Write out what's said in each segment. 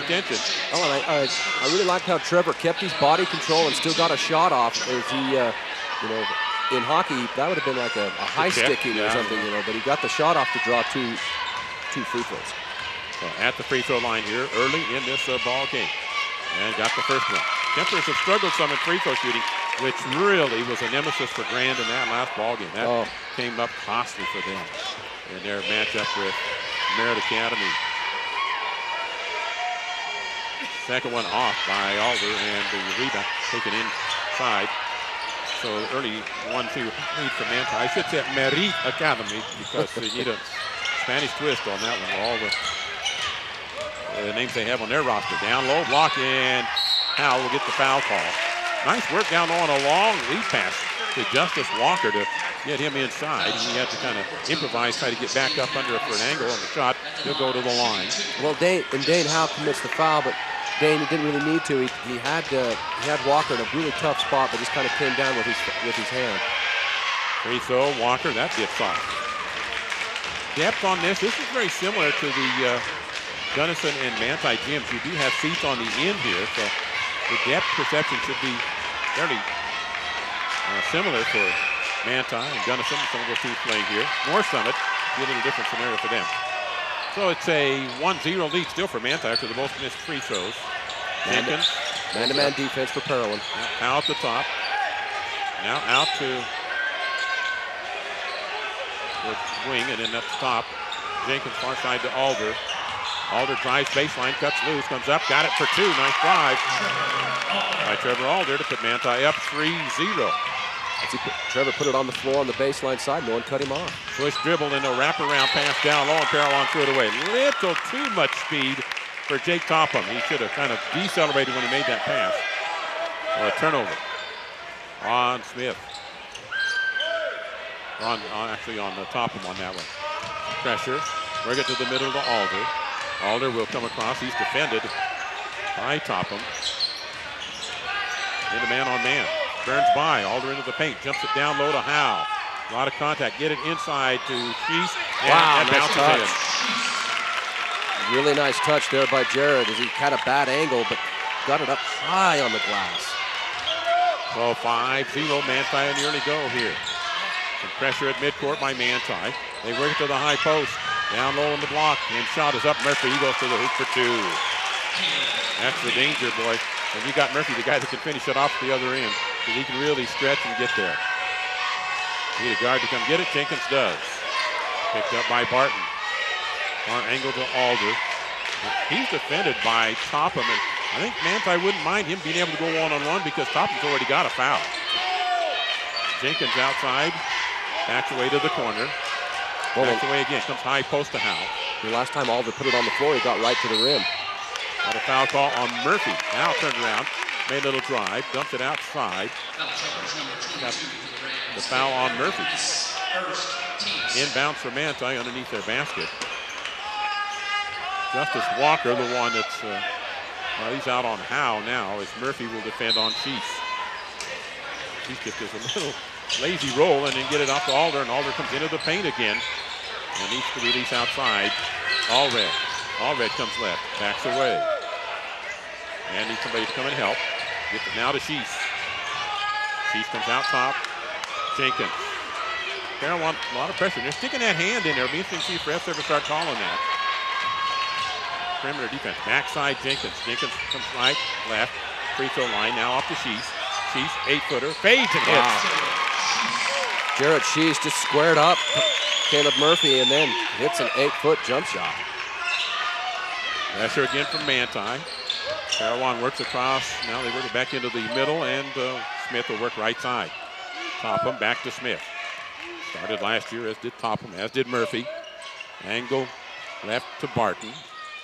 contention. Oh, and I really liked how Trevor kept his body control and still got a shot off. As he, you know, in hockey, that would have been like a high sticking or something, you know, but he got the shot off to draw two free throws. So at the free throw line here early in this ball game. And got the first one. Kempers have struggled some in free throw shooting, which really was a nemesis for Grand in that last ball game. That came up costly for them in their matchup with Merritt Academy. Second one off by Alder, and the rebound taken inside. So early 1-2 lead for Manti. I should say Merritt Academy because you need a Spanish twist on that one. All the names they have on their roster. Down low, block, and Howell will get the foul call. Nice work down on a long lead pass to Justice Walker to get him inside. He had to kind of improvise, try to get back up under for an angle on the shot. He'll go to the line. Well, Dane Howell commits the foul, but Dane, he didn't really need to. He had Walker in a really tough spot, but just kind of came down with his hand. Free throw, Walker, that gets off. Depth on this is very similar to the Gunnison and Manti gyms. You do have seats on the end here, so the depth perception should be fairly similar for Manti and Gunnison. Some of those teams playing here. North Summit, be a little different scenario for them. So it's a 1-0 lead still for Manti after the both missed free throws. Jenkins. Man-to-man defense for Parowan. Out the top. Now out to the wing and then up top. Jenkins far side to Alder. Alder drives baseline, cuts loose, comes up, got it for two. Nice drive by Trevor Alder to put Manti up 3-0. Trevor put it on the floor on the baseline side. No one cut him off. Push dribble and a wraparound pass down low, and Parowan threw it away. Little too much speed for Jake Topham. He should have kind of decelerated when he made that pass. A turnover on Smith. Actually on the Topham on that one. Pressure. Bring it to the middle to Alder. Alder will come across. He's defended by Topham. Into man on man. Burns by. Alder into the paint. Jumps it down low to Howe. A lot of contact. Get it inside to Sheese. Wow, nice touch. Really nice touch there by Jared as he had a bad angle, but got it up high on the glass. So 5-0 Manti in the early go here. Some pressure at midcourt by Manti. They work it to the high post. Down low on the block. And shot is up. Murphy, he goes to the hoop for two. That's the danger, boy. And you got Murphy, the guy that can finish it off the other end. So he can really stretch and get there. Need a guard to come get it. Jenkins does. Picked up by Barton. Far angle to Alder. He's defended by Topham. And I think Manti wouldn't mind him being able to go one-on-one because Topham's already got a foul. Jenkins outside. Backs away to the corner. Backs away again. Comes high post to Howe. The last time Alder put it on the floor, he got right to the rim. Got a foul call on Murphy. Now turned around. Made a little drive. Dumped it outside. Got the foul on Murphy. Inbounds for Manti underneath their basket. Justice Walker, the one that's, he's out on Howe now as Murphy will defend on Sheese. Sheese just does a little lazy roll and then get it off to Alder, and Alder comes into the paint again and needs to release outside. Allred. Allred comes left, backs away. And needs somebody to come and help. Gets it now to Sheese. Sheese comes out top. Jenkins. Parowan, a lot of pressure. They're sticking that hand in there. It'll be interesting to see if refs ever start calling that. Perimeter defense. Backside Jenkins. Jenkins comes right, left. Free throw line now off to Sheese. Sheese, 8-footer. Fades and hits. Wow. Jared Sheese just squared up Caleb Murphy and then hits an 8-foot jump shot. Pressure again from Manti. Parowan works across. Now they work it back into the middle, and Smith will work right side. Topham back to Smith. Started last year, as did Topham, as did Murphy. Angle left to Barton.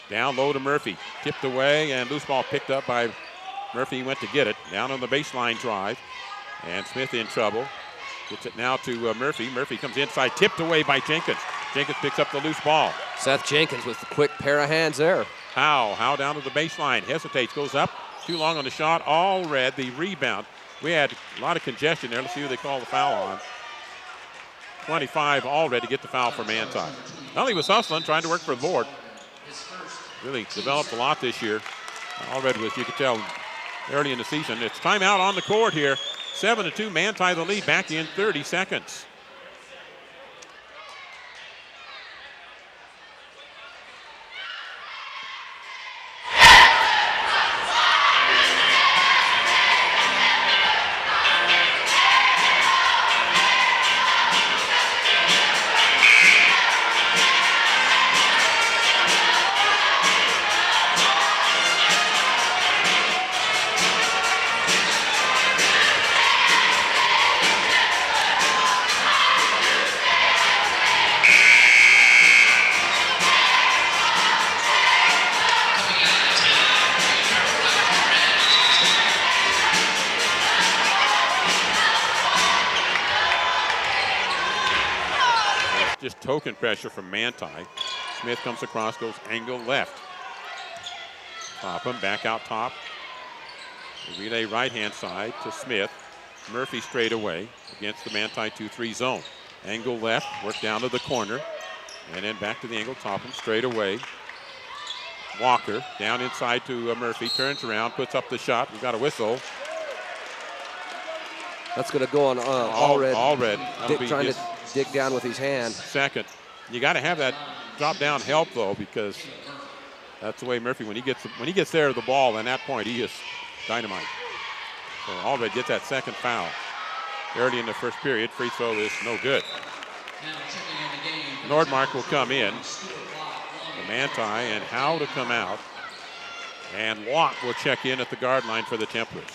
Down low to Murphy. Tipped away, and loose ball picked up by Murphy. He went to get it. Down on the baseline drive. And Smith in trouble. Gets it now to Murphy. Murphy comes inside, tipped away by Jenkins. Jenkins picks up the loose ball. Seth Jenkins with the quick pair of hands there. Howe down to the baseline, hesitates, goes up, too long on the shot. Allred, the rebound. We had a lot of congestion there. Let's see who they call the foul on. 25 Allred to get the foul for Manti. Well, he was hustling, trying to work for the board. really developed a lot this year. Already, as you can tell, early in the season. It's timeout on the court here. 7-2, Manti the lead, back in 30 seconds. Just token pressure from Manti. Smith comes across, goes angle left. Topham back out top. The relay right-hand side to Smith. Murphy straight away against the Manti 2-3 zone. Angle left, work down to the corner. And then back to the angle, Topham straight away. Walker down inside to Murphy, turns around, puts up the shot. We've got a whistle. That's going to go on all red. All red. Trying to dig down with his hand. Second. You got to have that drop down help though, because that's the way Murphy, when he gets there to the ball, at that point he is dynamite. So all red gets that second foul early in the first period. Free throw is no good. Nordmark will come in. The Manti and Howe to come out. And Watt will check in at the guard line for the Templars.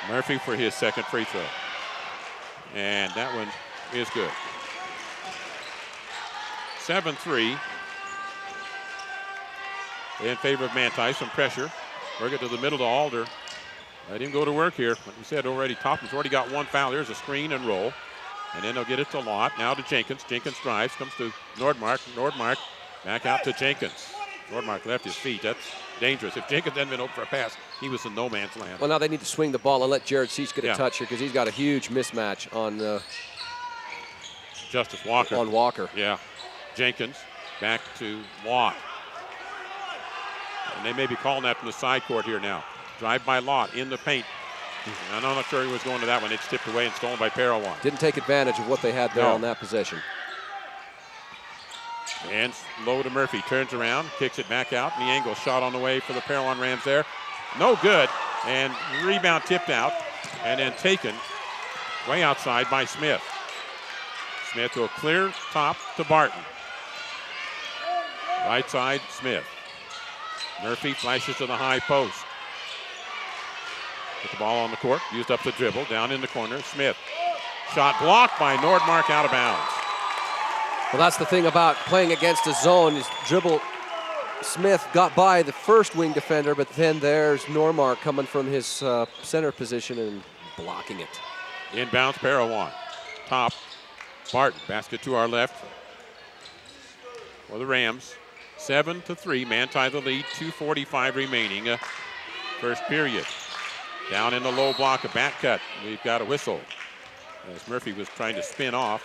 Murphy for his second free throw. And that one is good. 7-3 in favor of Manti. Some pressure. Work it to the middle to Alder. Let him go to work here. Like we said already, Topham's already got one foul. There's a screen and roll. And then they'll get it to Lott. Now to Jenkins. Jenkins drives, comes to Nordmark. Nordmark back out to Jenkins. Nordmark left his feet. That's dangerous. If Jenkins hadn't been open for a pass, he was in no man's land. Well, now they need to swing the ball and let Jared Cease get a touch here, because he's got a huge mismatch on Justice Walker. On Walker. Yeah. Jenkins back to Lott. And they may be calling that from the side court here now. Drive by Lott in the paint. I'm not sure he was going to that one. It's tipped away and stolen by Parowan. Didn't take advantage of what they had there on that possession. And low to Murphy. Turns around, kicks it back out. The angle shot on the way for the Parowan Rams there. No good. And rebound tipped out. And then taken way outside by Smith. Smith to a clear top to Barton. Right side, Smith. Murphy flashes to the high post. Put the ball on the court. Used up the dribble. Down in the corner. Smith. Shot blocked by Nordmark, out of bounds. Well, that's the thing about playing against a zone. Is dribble. Smith got by the first wing defender, but then there's Nordmark coming from his center position and blocking it. Inbounds, Parowan. Top. Barton. Basket to our left for the Rams. 7-3. Manti the lead. 2:45 remaining. First period. Down in the low block, a back cut. We've got a whistle as Murphy was trying to spin off.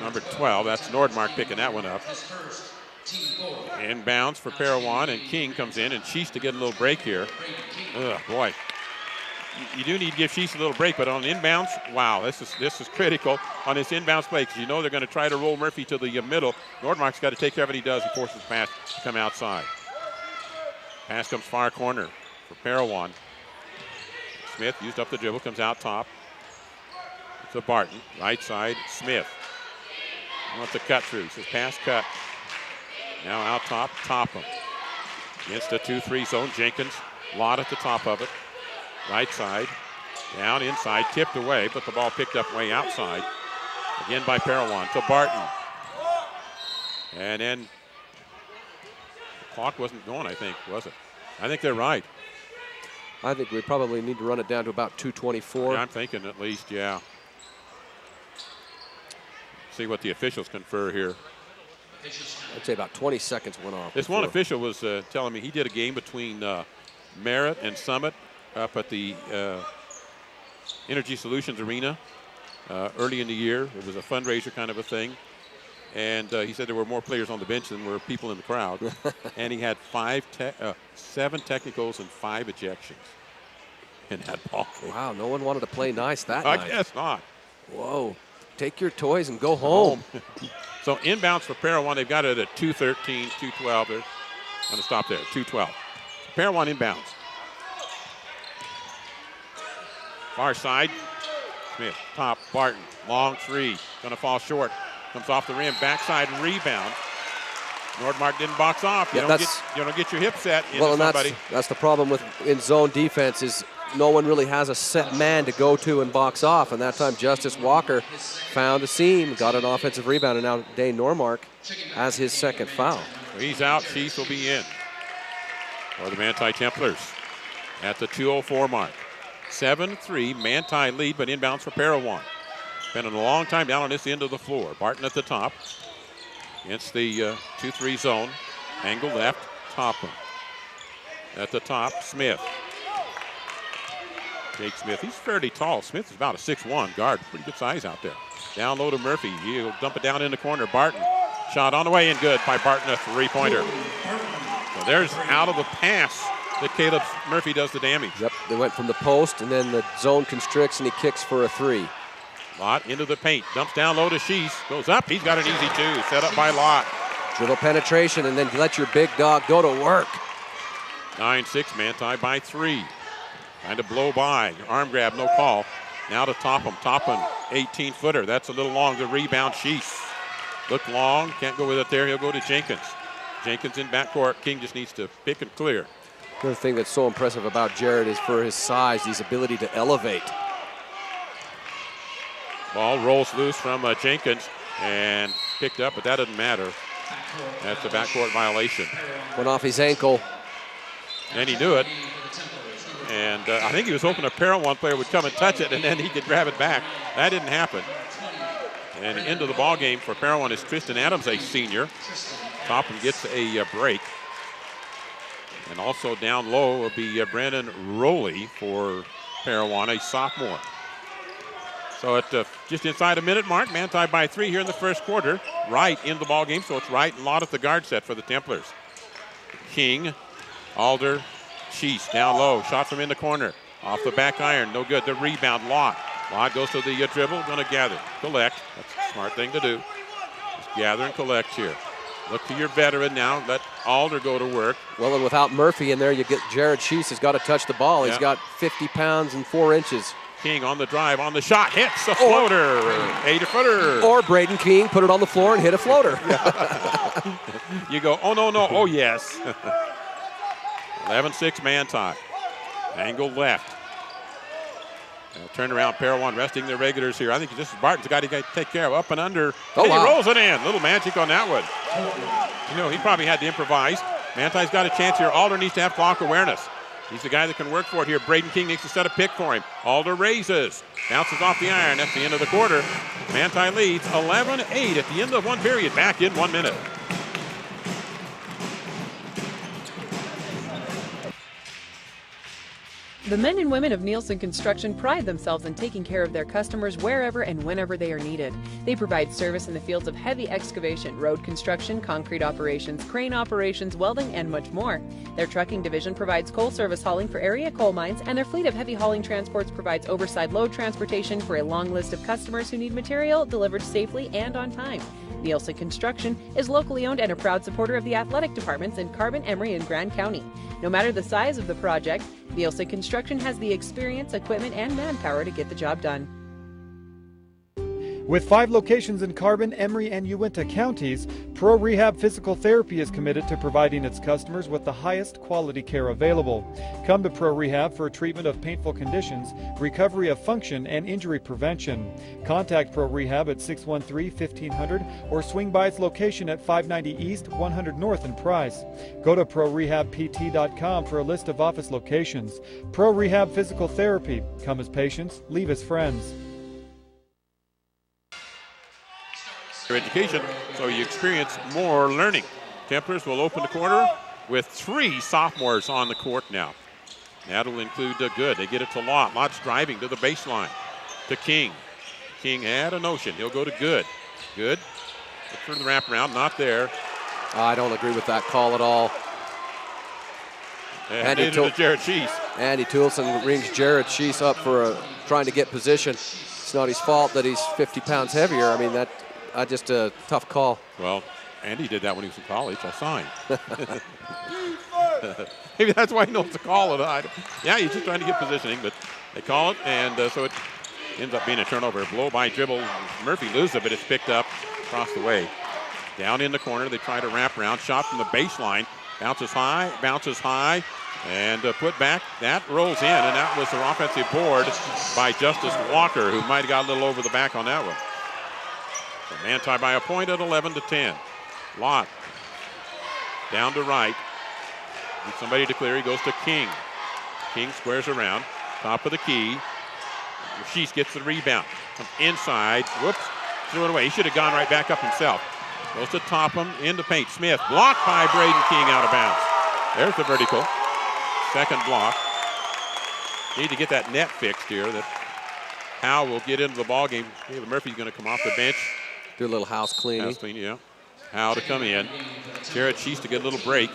Number 12, that's Nordmark picking that one up. Inbounds for Parowan, and King comes in, and Sheese to get a little break here. Ugh, boy. You do need to give Sheese a little break, but on inbounds, wow, this is critical on this inbounds play, because you know they're going to try to roll Murphy to the middle. Nordmark's got to take care of what he does. He forces the pass to come outside. Pass comes far corner for Parowan. Smith used up the dribble, comes out top. To Barton, right side, Smith. Wants a cut through, says pass cut. Now out top, Topham. Against the 2-3 zone, Jenkins, Lott at the top of it. Right side, down inside, tipped away, but the ball picked up way outside. Again by Parowan to Barton. And then the clock wasn't going, I think, was it? I think they're right. I think we probably need to run it down to about 2:24. Yeah, I'm thinking at least, yeah. See what the officials confer here. I'd say about 20 seconds went off. This one official was telling me he did a game between Merritt and Summit up at the Energy Solutions Arena. early in the year. It was a fundraiser kind of a thing. And he said there were more players on the bench than were people in the crowd. And he had 7 technicals and 5 ejections in that ball game. Wow, no one wanted to play nice that I night. guess not. Whoa, take your toys and go home. So inbounds for Parowan, they've got it at 2:13, 2:12. They're going to stop there, 2:12. Parowan inbounds. Far side, Smith, top, Barton, long 3, going to fall short. Comes off the rim, backside rebound. Nordmark didn't box off. You don't get your hip set into somebody. That's the problem with in zone defense is no one really has a set man to go to and box off. And that time Justice Walker found a seam, got an offensive rebound, and now Dane Nordmark has his second foul. So he's out. Chiefs will be in for the Manti Templars at the 2:04 mark. 7-3, Manti lead, but inbounds for Parowan. Spending a long time down on this end of the floor. Barton at the top against the 2-3 zone. Angle left, Topham. At the top, Smith. Jake Smith, he's fairly tall. Smith is about a 6'1 guard. Pretty good size out there. Down low to Murphy. He'll dump it down in the corner. Barton. Shot on the way and good by Barton, a 3-pointer. So there's out of the pass that Caleb Murphy does the damage. Yep, they went from the post, and then the zone constricts, and he kicks for a 3. Lott into the paint, dumps down low to Sheese, goes up, he's got an easy 2, set up by Lott. Dribble penetration, and then let your big dog go to work. 9-6, Manti by 3. Trying to blow by, arm grab, no call. Now to Topham, 18-footer, that's a little long, the rebound, Sheese. Look long, can't go with it there, he'll go to Jenkins. Jenkins in backcourt, King just needs to pick and clear. The thing that's so impressive about Jared is for his size, his ability to elevate. Ball rolls loose from Jenkins and picked up, but that doesn't matter. That's a backcourt violation. Went off his ankle. And he knew it. And I think he was hoping a Parowan player would come and touch it, and then he could grab it back. That didn't happen. And into the ball game for Parowan is Tristan Adams, a senior. Topham gets a break. And also down low will be Brandon Rowley for Parowan, a sophomore. So at just inside a minute mark, Manti by 3 here in the first quarter. Wright in the ball game, so it's Wright and Lott at the guard set for the Templars. King, Alder, Sheese down low, shot from in the corner. Off the back iron, no good. The rebound, Lott. Lott goes to the dribble, gonna gather, collect. That's a smart thing to do. Just gather and collect here. Look to your veteran now, let Alder go to work. Well, and without Murphy in there, you get Jared Sheese has got to touch the ball. He's got 50 pounds and 4 inches. King on the drive, on the shot, hits a floater, 8-footer. Or Braden King put it on the floor and hit a floater. You go, oh, no, oh, yes. 11-6 Manti. Angle left. Turn around, Parowan resting their regulars here. I think this is Barton's got to take care of, up and under. Oh, and wow. He rolls it in. Little magic on that one. You know, he probably had to improvise. Manti's got a chance here. Alder needs to have clock awareness. He's the guy that can work for it here. Braden King needs to set a pick for him. Alder raises. Bounces off the iron. That's the end of the quarter. Manti leads 11-8 at the end of one period. Back in 1 minute. The men and women of Nielsen Construction pride themselves in taking care of their customers wherever and whenever they are needed. They provide service in the fields of heavy excavation, road construction, concrete operations, crane operations, welding, and much more. Their trucking division provides coal service hauling for area coal mines, and their fleet of heavy hauling transports provides oversized load transportation for a long list of customers who need material delivered safely and on time. Nielsen Construction is locally owned and a proud supporter of the athletic departments in Carbon, Emery, and Grand County. No matter the size of the project, Nielsen Construction has the experience, equipment, and manpower to get the job done. With 5 locations in Carbon, Emery, and Uinta counties, Pro Rehab Physical Therapy is committed to providing its customers with the highest quality care available. Come to Pro Rehab for treatment of painful conditions, recovery of function, and injury prevention. Contact Pro Rehab at 613-1500 or swing by its location at 590 East, 100 North in Price. Go to ProRehabPT.com for a list of office locations. Pro Rehab Physical Therapy. Come as patients, leave as friends. Education, so you experience more learning. Templars will open the quarter with 3 sophomores on the court now. That'll include Good. They get it to Lott. Lott's driving to the baseline. To King. King had a notion. He'll go to Good. Good. Look for the wraparound. Not there. I don't agree with that call at all. And it to Jared Sheese. Andy Toulson rings Jared Sheese up for trying to get position. It's not his fault that he's 50 pounds heavier. I mean, that just a tough call. Well, Andy did that when he was in college. I saw him. Maybe that's why he knows to call it. Yeah, he's just trying to get positioning, but they call it, and so it ends up being a turnover. Blow by dribble. Murphy loses it, but it's picked up across the way. Down in the corner, they try to wrap around. Shot from the baseline. Bounces high, and put back. That rolls in, and that was the offensive board by Justice Walker, who might have got a little over the back on that one. So Manti by a point at 11-10. Lott down to right. Needs somebody to clear. He goes to King. King squares around. Top of the key. Sheese gets the rebound. Comes inside. Whoops. Threw it away. He should have gone right back up himself. Goes to Topham, into paint. Smith blocked by Braden King out of bounds. There's the vertical. Second block. Need to get that net fixed here. That Howe will get into the ball game. Murphy's going to come off the bench. Do a little house cleaning. House cleaning, yeah. Howe to come in. Jared Sheese to get a little break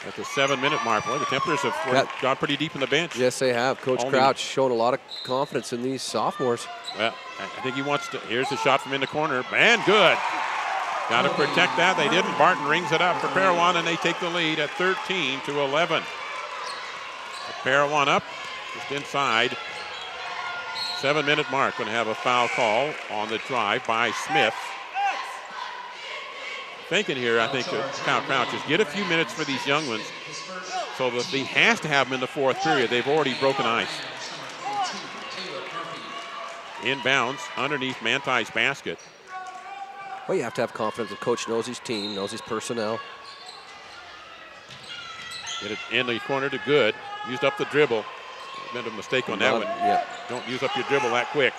at the 7-minute mark. Boy, the Templars have got pretty deep in the bench. Yes, they have. Coach Crouch showing a lot of confidence in these sophomores. Well, I think he wants to. Here's the shot from in the corner. And good. Got to protect that. They didn't. Barton rings it up for Parowan, and they take the lead at 13-11. Parowan up, just inside. 7-minute mark. Going to have a foul call on the drive by Smith. Thinking here, I think, Kyle Crouch is get a few minutes for these young ones so that he has to have them in the fourth period. They've already broken ice. Inbounds underneath Manti's basket. Well, you have to have confidence. The coach knows his team, knows his personnel. Get it in the corner to Good. Used up the dribble. Made a mistake on that one. Yeah. Don't use up your dribble that quick.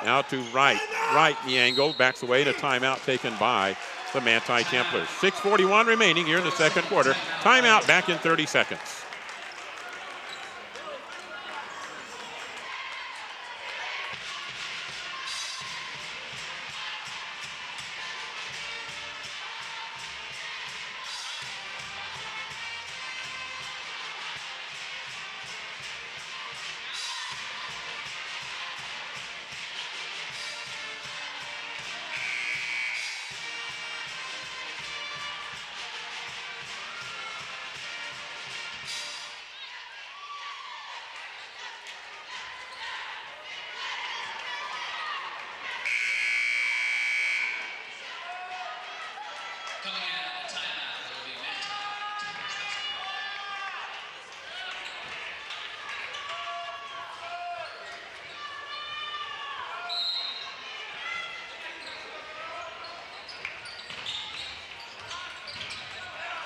Now to right. Right in the angle. Backs away, and a timeout taken by the Manti Templars. 6:41 remaining here in the second quarter. Timeout back in 30 seconds.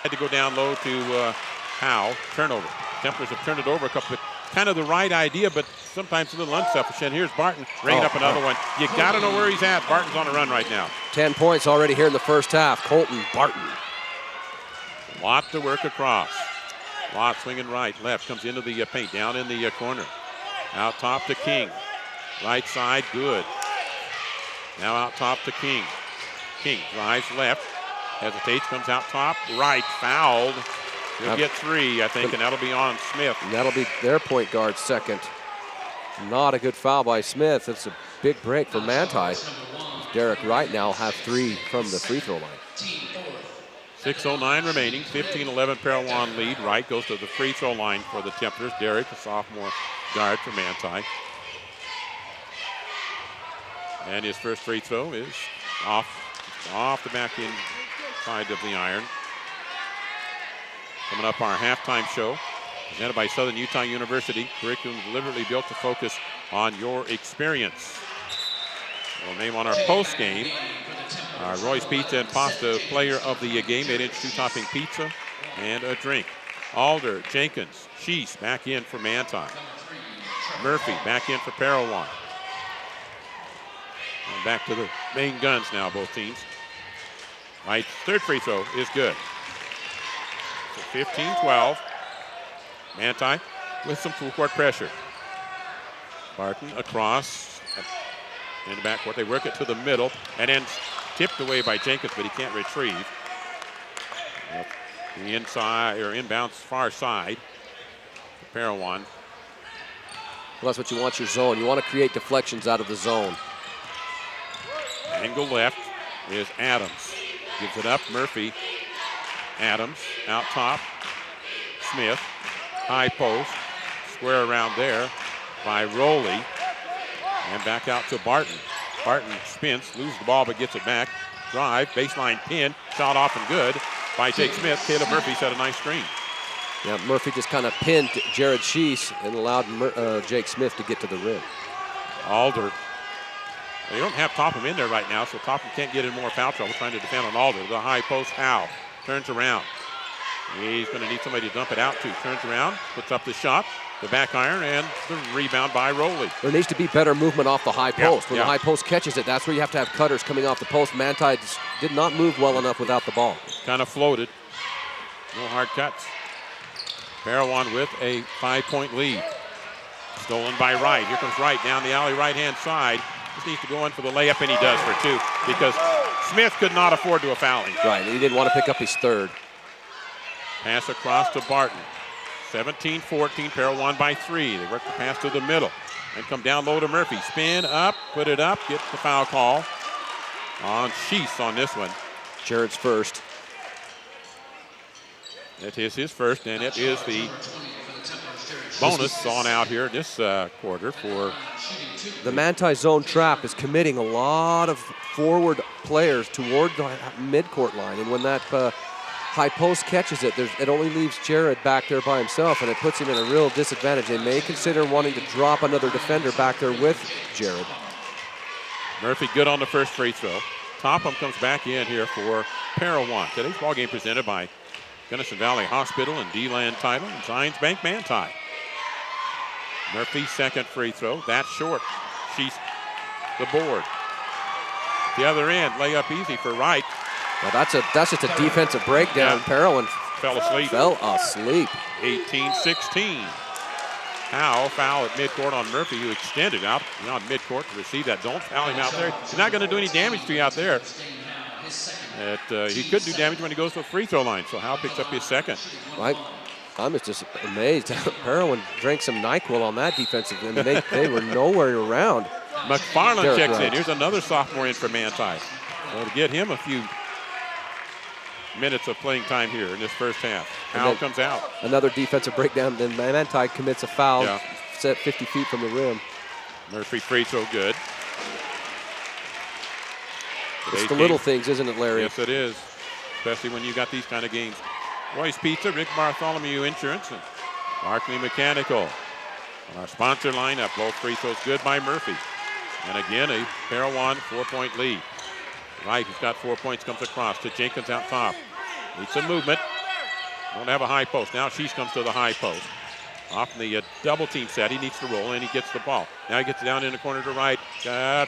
Had to go down low to Howe. Turnover. Templars have turned it over a couple of, kind of the right idea, but sometimes a little unselfish. Here's Barton bringing up another one. You got to know where he's at. Barton's on a run right now. 10 points already here in the first half. Colton Barton. Lot to work across. Lot swinging right, left, comes into the paint, down in the corner. Out top to King. Right side, Good. Now out top to King. King drives left. Hesitates, comes out top, right, fouled. He'll get 3, I think, and that'll be on Smith. And that'll be their point guard second. Not a good foul by Smith. It's a big break for Manti. Derek Wright now have 3 from the free throw line. 6:09 remaining, 15-11 Parowan lead. Wright goes to the free throw line for the Templars. Derek, a sophomore guard for Manti. And his first free throw is off the back inside of the iron. Coming up, our halftime show, presented by Southern Utah University. Curriculum deliberately built to focus on your experience. We'll name on our post game Roy's Pizza and Pasta Player of the Game, 8-inch 2-topping pizza and a drink. Alder, Jenkins, Sheese back in for Manti. Murphy back in for Parowan. And back to the main guns now, both teams. Wright's third free throw is good. So 15-12. Manti with some full court pressure. Barton across. in the backcourt. They work it to the middle and then tipped away by Jenkins, but he can't retrieve. The inside or inbounds far side. Parowan. Well, that's what you want your zone. You want to create deflections out of the zone. Angle left is Adams. Gives it up. Murphy. Adams out top. Smith. High post. Square around there by Rowley. And back out to Barton. Barton spins, loses the ball but gets it back. Drive, baseline pin, shot off and good by Jake Smith. Caleb Murphy set a nice screen. Yeah, Murphy just kind of pinned Jared Sheese and allowed Jake Smith to get to the rim. Alder. They don't have Topham in there right now, so Topham can't get in more foul trouble trying to defend on Alder. The high post, Howe turns around. He's going to need somebody to dump it out to. Turns around, puts up the shot, the back iron, and the rebound by Rowley. There needs to be better movement off the high post. When the high post catches it, that's where you have to have cutters coming off the post. Manti did not move well enough without the ball. Kind of floated. No hard cuts. Parowan with a 5-point lead. Stolen by Wright. Here comes Wright down the alley right-hand side. Just needs to go in for the layup, and he does for two because Smith could not afford to foul him. Right, he didn't want to pick up his third. Pass across to Barton. 17-14, Parowan by 3. They work the pass to the middle and come down low to Murphy. Spin up, put it up, gets the foul call on Sheese on this one. Jared's first. It is his first, and it is the bonus on out here this quarter for the Manti zone trap is committing a lot of forward players toward the midcourt line, and when that high post catches it, it only leaves Jared back there by himself, and it puts him in a real disadvantage. They may consider wanting to drop another defender back there with Jared. Murphy good on the first free throw. Topham comes back in here for Parowan. Today's ballgame presented by Gunnison Valley Hospital and D-Land Title and Zions Bank Manti. Murphy's second free throw. That's short. She's the board. The other end, layup easy for Wright. Well, that's just a defensive breakdown. Yeah. Parowan fell asleep. 18-16. Howe foul at midcourt on Murphy, who extended out beyond midcourt to receive that. Don't foul him out there. He's not going to do any damage to you out there. He could do damage when he goes to the free throw line. So Howe picks up his second. Right. I'm just amazed. Parowan drank some NyQuil on that defensive end. They were nowhere around. McFarland checks in. Here's another sophomore in for Manti. So to get him a few minutes of playing time here in this first half. Howe comes out. Another defensive breakdown. Then Manti commits a foul set 50 feet from the rim. Murphy free throw good. It's the little things, isn't it, Larry? Yes, it is. Especially when you got these kind of games. Roy's Pizza, Rick Bartholomew Insurance, and Barkley Mechanical. On our sponsor lineup, both free throws good by Murphy. And again, a Parowan 4-point lead. Wright, who's got 4 points, comes across to Jenkins out top. Needs some movement. Don't have a high post. Now Sheese comes to the high post. Off the double team set, he needs to roll, and he gets the ball. Now he gets down in the corner to Wright.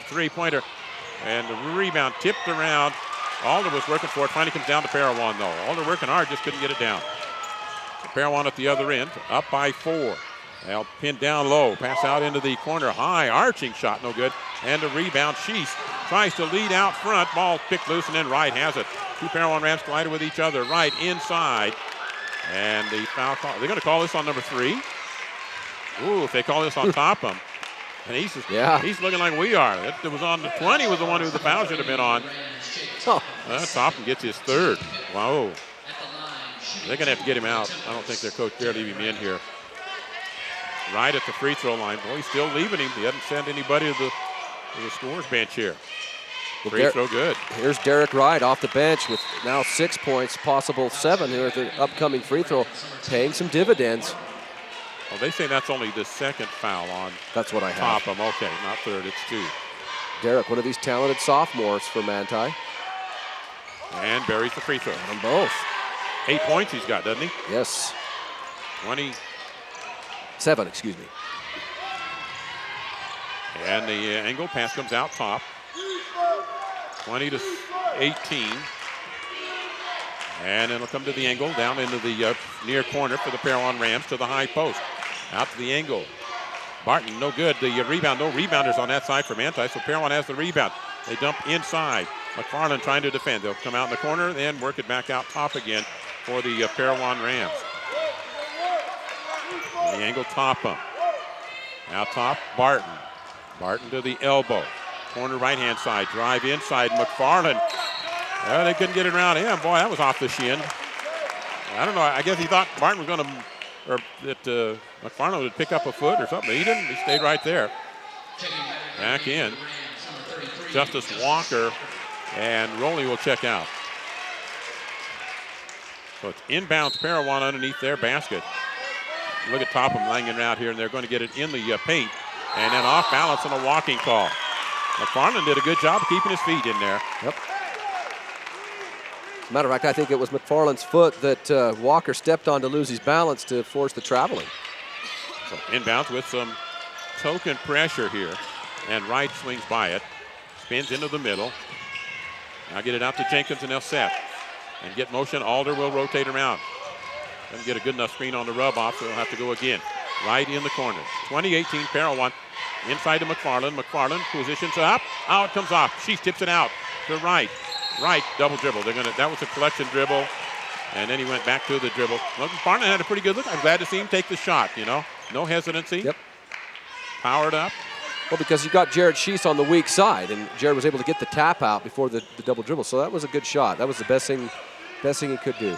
Three-pointer. And the rebound tipped around. Alder was working for it. Finally comes down to Parowan, though. Alder working hard, just couldn't get it down. So Parowan at the other end, up by 4. They'll pin down low. Pass out into the corner. High arching shot, no good. And the rebound. Sheese tries to lead out front. Ball picked loose, and then Wright has it. Two Parowan Rams collided with each other. Wright inside. And the foul call. They're going to call this on number 3. Ooh, if they call this on Topham. And he's looking like we are. It was on the 20 was the one who the foul should have been on. Topham gets his third. Wow. They're going to have to get him out. I don't think their coach dare leave him in here. Right at the free throw line. Boy, he's still leaving him. He hasn't sent anybody to the scores bench here. Free throw good. Here's Derek Wright off the bench with now 6 points, possible 7 here at the upcoming free throw, paying some dividends. Well, they say that's only the second foul on That's what I have. Topham. Okay, not third, it's 2. Derek, one of these talented sophomores for Manti. And buries the free throw. On both. 8 points he's got, doesn't he? Yes. 27, excuse me. And the angle pass comes out top. 20-18. And it'll come to the angle, down into the near corner for the Parowan Rams to the high post. Out to the angle. Barton, no good. The rebound, no rebounders on that side for Manti, so Parowan has the rebound. They dump inside. McFarland trying to defend. They'll come out in the corner, then work it back out top again for the Parowan Rams. The angle Topham. Now top, Barton. Barton to the elbow. Corner right-hand side. Drive inside. McFarland. They couldn't get it around him. Boy, that was off the shin. I don't know. I guess he thought Barton was going to, or that McFarland would pick up a foot or something. He didn't. He stayed right there. Back in. Justice Walker and Rowley will check out. So it's inbounds Parowan underneath their basket. Look at Topham laying it out here, and they're going to get it in the paint. And then off balance on a walking call. McFarland did a good job keeping his feet in there. Yep. Matter of fact, I think it was McFarland's foot that Walker stepped on to lose his balance to force the traveling. So inbounds with some token pressure here. And Wright swings by it. Spins into the middle. Now get it out to Jenkins, and they'll set. And get motion. Alder will rotate around. Doesn't get a good enough screen on the rub off, so they'll have to go again. Right in the corner. 20-18 Parowan. Inside to McFarland. McFarland positions up. Out comes off. She tips it out to Wright. Wright double dribble. That was a collection dribble. And then he went back to the dribble. Well, McFarland had a pretty good look. I'm glad to see him take the shot, you know. No hesitancy. Yep. Powered up. Well, because you got Jared Sheese on the weak side, and Jared was able to get the tap out before the double dribble. So that was a good shot. That was the best thing he could do.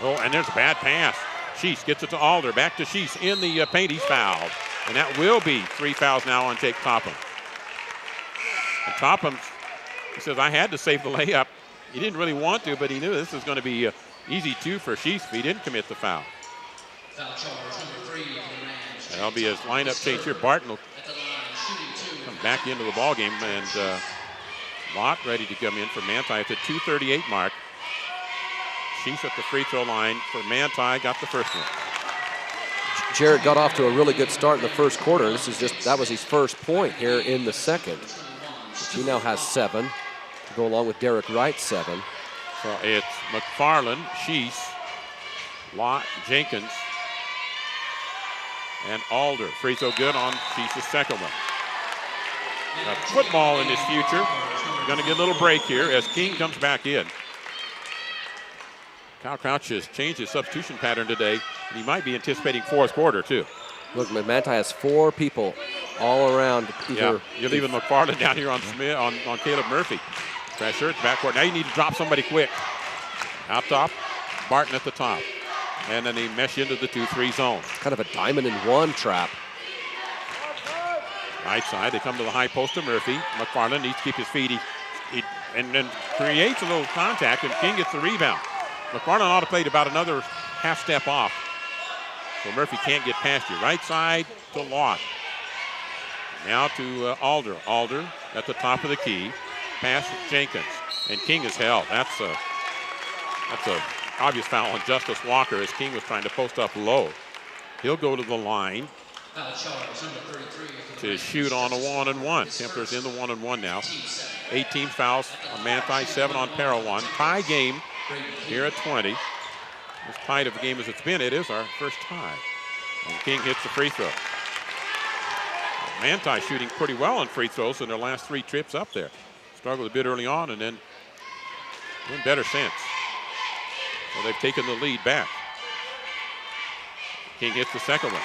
Oh, and there's a bad pass. Sheese gets it to Alder. Back to Sheese in the paint. He's fouled. And that will be 3 fouls now on Jake Topham. And Topham, he says, I had to save the layup. He didn't really want to, but he knew this was going to be easy 2 for Sheese if he didn't commit the foul. That'll be his lineup change here. Barton will come back into the ball game, and Lott ready to come in for Manti at the 2:38 mark. Sheese at the free throw line for Manti, got the first one. Jared got off to a really good start in the first quarter. That was his first point here in the second. He now has 7 to go along with Derek Wright's 7. So it's McFarland, Sheese, Lott, Jenkins, and Alder. Free throw good on Sheese's second one. Got football in his future. Going to get a little break here as King comes back in. Kyle Crouch has changed his substitution pattern today, and he might be anticipating fourth quarter, too. Look, Manti has 4 people all around. Yeah, you're leaving McFarland down here on Smith, on Caleb Murphy. Pressure at the backcourt. Now you need to drop somebody quick. Out top, Barton at the top. And then they mesh into the 2-3 zone. Kind of a diamond-in-one trap. Right side, they come to the high post of Murphy. McFarland needs to keep his feet. And then creates a little contact, and King gets the rebound. McFarland ought to play about another half step off. So Murphy can't get past you. Right side to Lott. Now to Alder. Alder at the top of the key. Pass to Jenkins. And King is held. That's a obvious foul on Justice Walker as King was trying to post up low. He'll go to the line to shoot on a 1-and-1. Templars in the 1-and-1 now. 18 fouls on Manti, 7 on Parowan. Tie game here at 20. As tight of a game as it's been, it is our first tie. And King hits the free throw. Manti shooting pretty well on free throws in their last 3 trips up there. Struggled a bit early on and then doing better since. So they've taken the lead back. King hits the second one.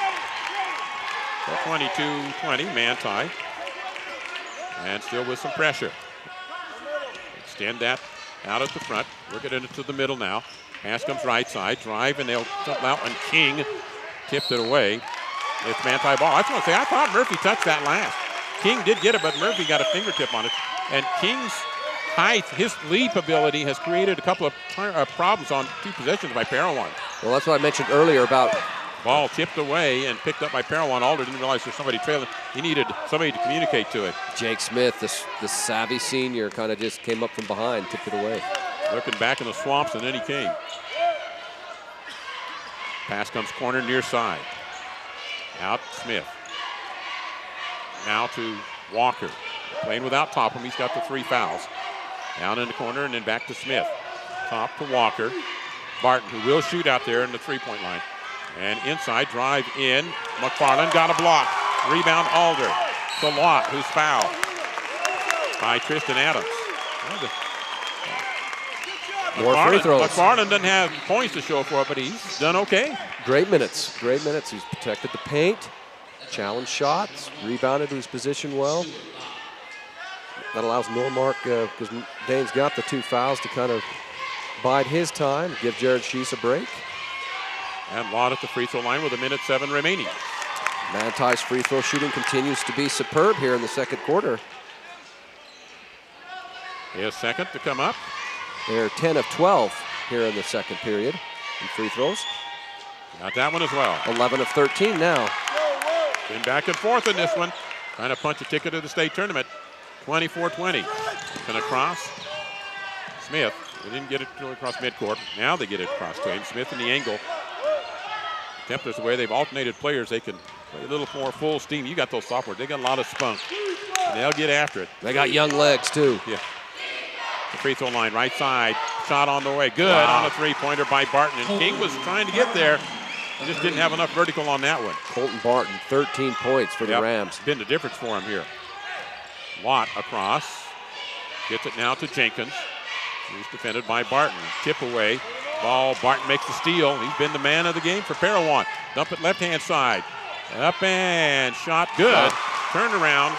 So 22-20, Manti. And still with some pressure. Extend that out at the front. Work it into the middle now. Pass comes right side. Drive, and they'll jump out, and King tipped it away. It's Manti ball. I just want to say, I thought Murphy touched that last. King did get it, but Murphy got a fingertip on it. And King's height, his leap ability has created a couple of problems on 2 possessions by Parowan. Well, that's what I mentioned earlier about... Ball tipped away and picked up by Parowan. Alder didn't realize there's somebody trailing. He needed somebody to communicate to it. Jake Smith, the savvy senior, kind of just came up from behind, tipped it away. Looking back in the swamps, and then he came. Pass comes corner near side. Out Smith. Now to Walker. Playing without Topham. He's got the 3 fouls. Down in the corner and then back to Smith. Top to Walker. Barton, who will shoot out there in the 3-point line. And inside, drive in. McFarland got a block. Rebound Alder. To Lott, who's fouled by Tristan Adams. More free throws. McFarland doesn't have points to show for it, but he's done okay. Great minutes. Great minutes. He's protected the paint, challenged shots, rebounded to his position well. That allows Normark, because Dane's got the 2 fouls, to kind of bide his time, give Jared Sheese a break. And Lott at the free throw line with 1:07 remaining. Manti's free throw shooting continues to be superb here in the second quarter. His second to come up. They're 10 of 12 here in the second period in free throws. Got that one as well. 11 of 13 now. Been back and forth in this one. Trying to punch a ticket to the state tournament. 24-20. Going across. Smith. They didn't get it across midcourt. Now they get it across to him. Smith in the angle. Templars, the way they've alternated players, they can play a little more full steam. You got those sophomores. They got a lot of spunk. And they'll get after it. They got young legs, too. Yeah. The free throw line, right side. Shot on the way. Good on a three-pointer by Barton. And King was trying to get there. He just didn't have enough vertical on that one. Colton Barton, 13 points for the Rams. Been the difference for him here. Watt across. Gets it now to Jenkins. He's defended by Barton. Tip away. Ball, Barton makes the steal. He's been the man of the game for Parowan. Dump it left-hand side. Up and shot good. Turned around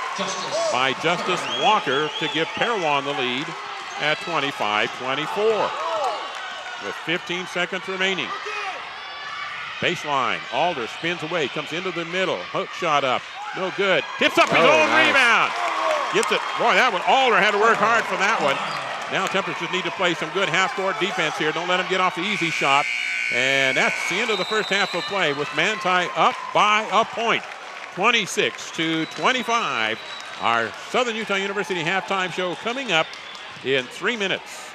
by Justice Walker to give Parowan the lead at 25-24. With 15 seconds remaining. Baseline. Alder spins away, comes into the middle. Hook shot up. No good. Tips up his own rebound. Gets it. Boy, that one. Alder had to work hard for that one. Now Templars just need to play some good half-court defense here. Don't let them get off the easy shot. And that's the end of the first half of play with Manti up by a point. 26-25. Our Southern Utah University halftime show coming up in 3 minutes.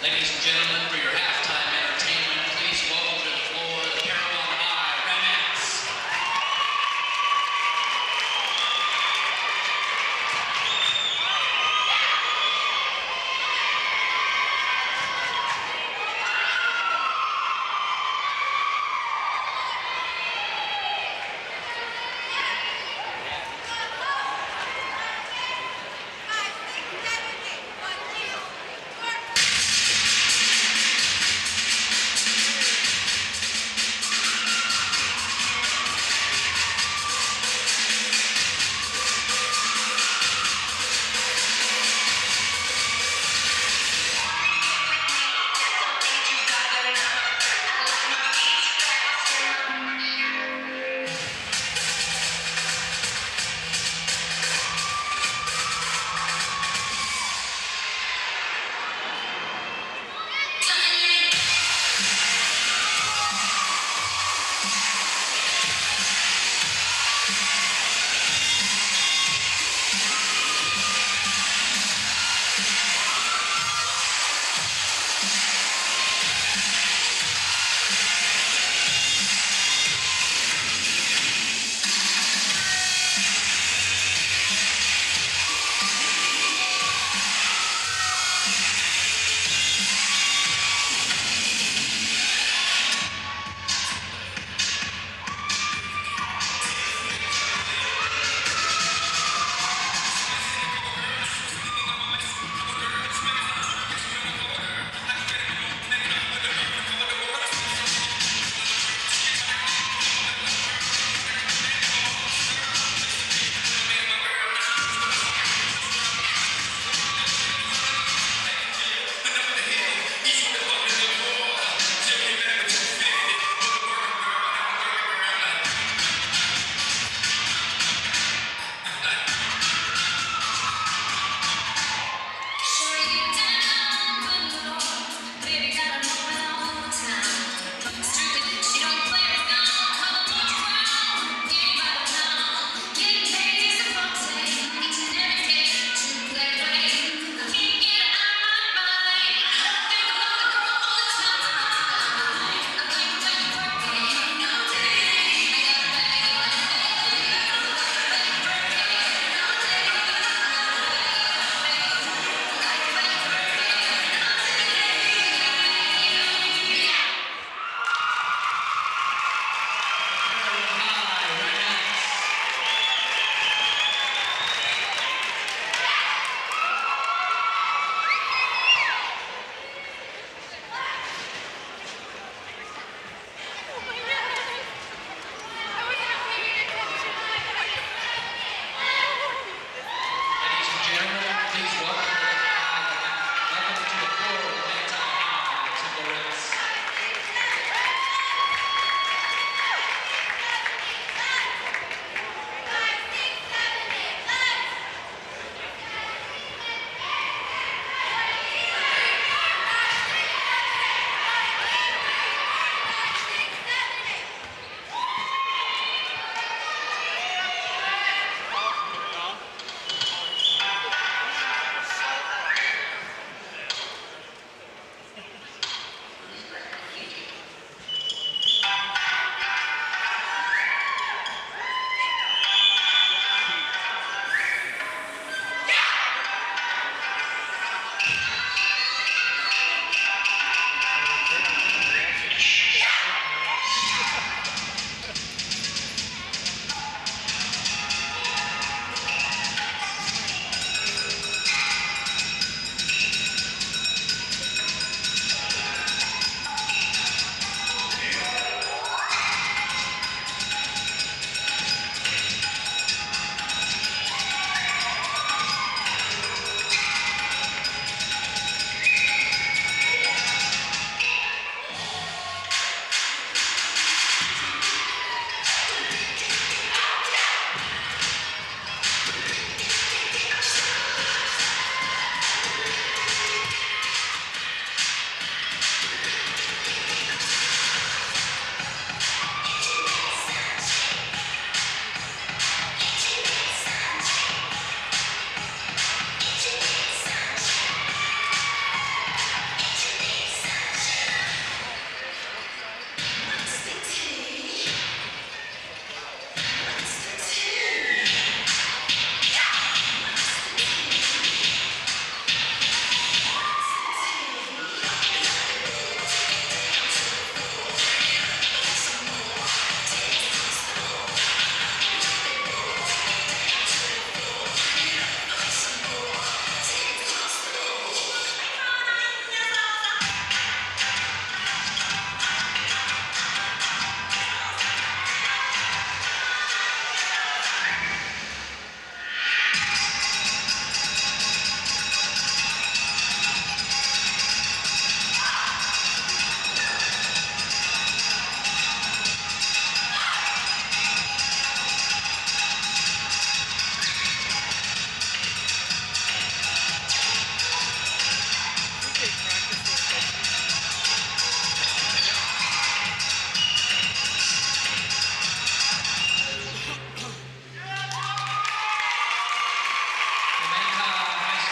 Ladies and gentlemen, for your halftime entertainment, please welcome to the floor the Parowan High Rams.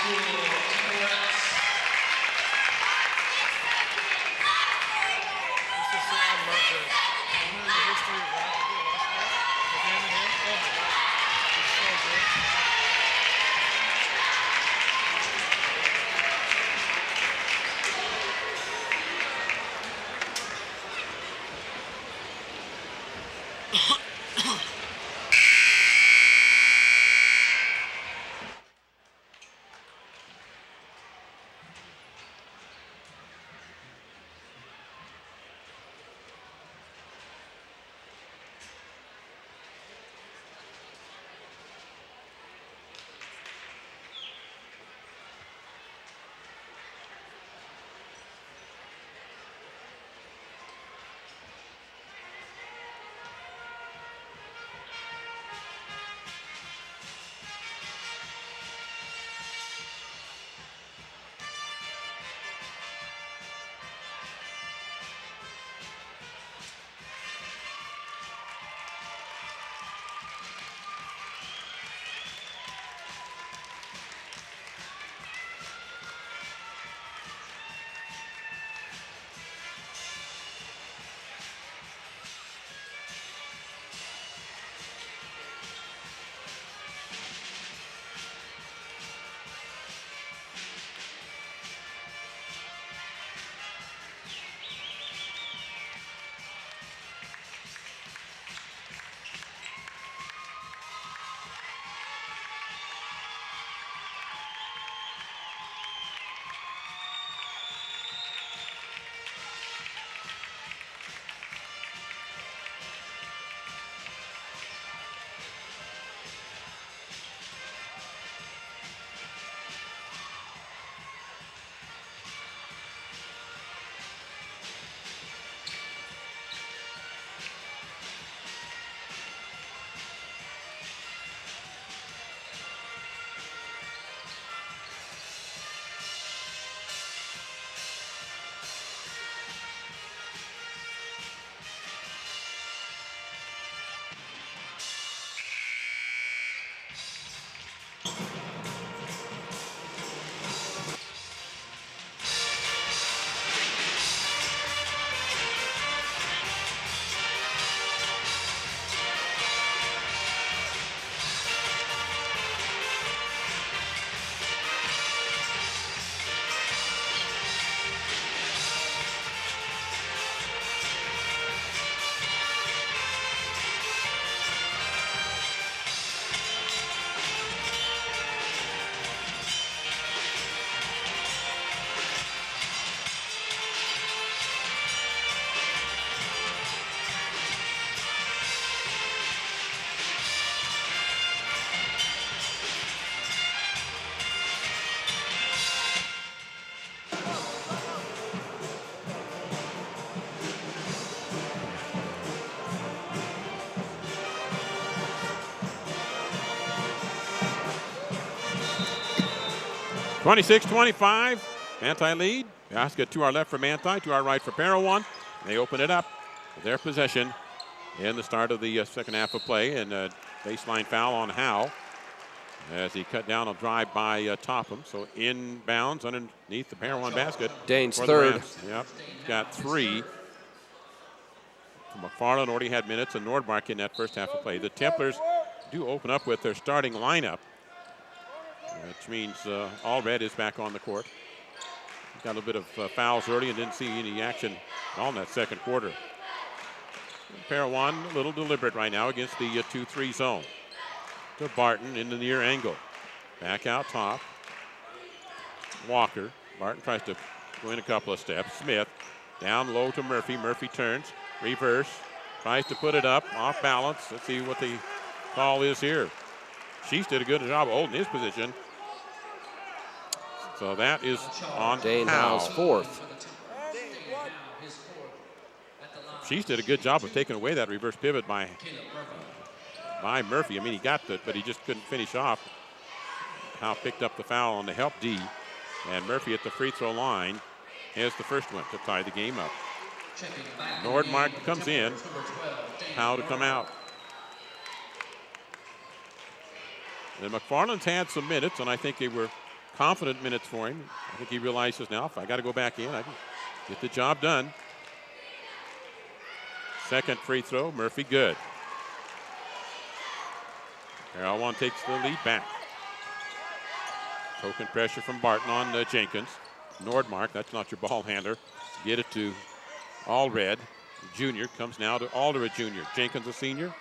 School Temperance. This is so, I love this. I know the history of that. Have you watched that? With him and him? Oh my God. It's so good. (26-25). Manti lead. Basket to our left for Manti, to our right for Parowan. They open it up with their possession in the start of the second half of play. And a baseline foul on Howe as he cut down a drive by Topham. So inbounds underneath the Parowan basket. Dane's for the third. Rams. Yep, got 3. McFarland already had minutes, and Nordmark in that first half of play. The Templars do open up with their starting lineup, which means all red is back on the court. Got a little bit of fouls early and didn't see any action all in that second quarter. Parowan a little deliberate right now against the 2-3 zone. To Barton in the near angle. Back out top. Walker. Barton tries to go in a couple of steps. Smith down low to Murphy. Murphy turns. Reverse. Tries to put it up. Off balance. Let's see what the call is here. Sheets did a good job of holding his position. So that is on Dane Howe. Howe's fourth. Sheets did a good job of taking away that reverse pivot by Murphy. I mean, he got it, but he just couldn't finish off. Howe picked up the foul on the help D. And Murphy at the free throw line has the first one to tie the game up. Nordmark comes in. Howe to come out. And McFarland's had some minutes, and I think they were confident minutes for him. I think he realizes now, if I got to go back in, I can get the job done. Second free throw, Murphy good. Parowan takes the lead back. Token pressure from Barton on Jenkins. Nordmark, that's not your ball handler. Get it to Allred. Junior comes now to Alder, a junior. Jenkins, a senior.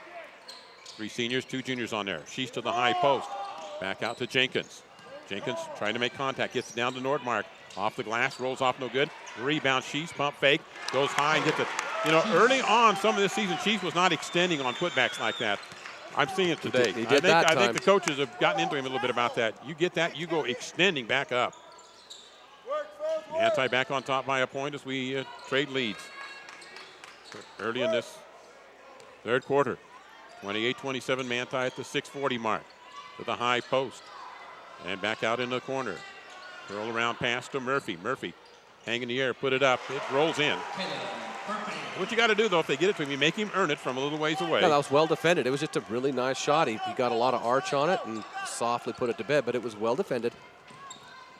3 seniors, 2 juniors on there. She's to the high post. Back out to Jenkins. Jenkins trying to make contact. Gets it down to Nordmark. Off the glass, rolls off no good. Rebound, Shees, pump fake. Goes high and gets it. You know, early on, some of this season, Shees was not extending on putbacks like that. I'm seeing it today. He did that I time. think the coaches have gotten into him a little bit about that. You get that, you go extending back up. Manti back on top by a point as we trade leads. Early in this third quarter. 28-27 Manti at the 6:40 mark. To the high post. And back out in the corner. Curl around pass to Murphy. Murphy hang in the air, put it up. It rolls in. What you got to do, though, if they get it to him, you make him earn it from a little ways away. Yeah, that was well defended. It was just a really nice shot. He got a lot of arch on it and softly put it to bed, but it was well defended.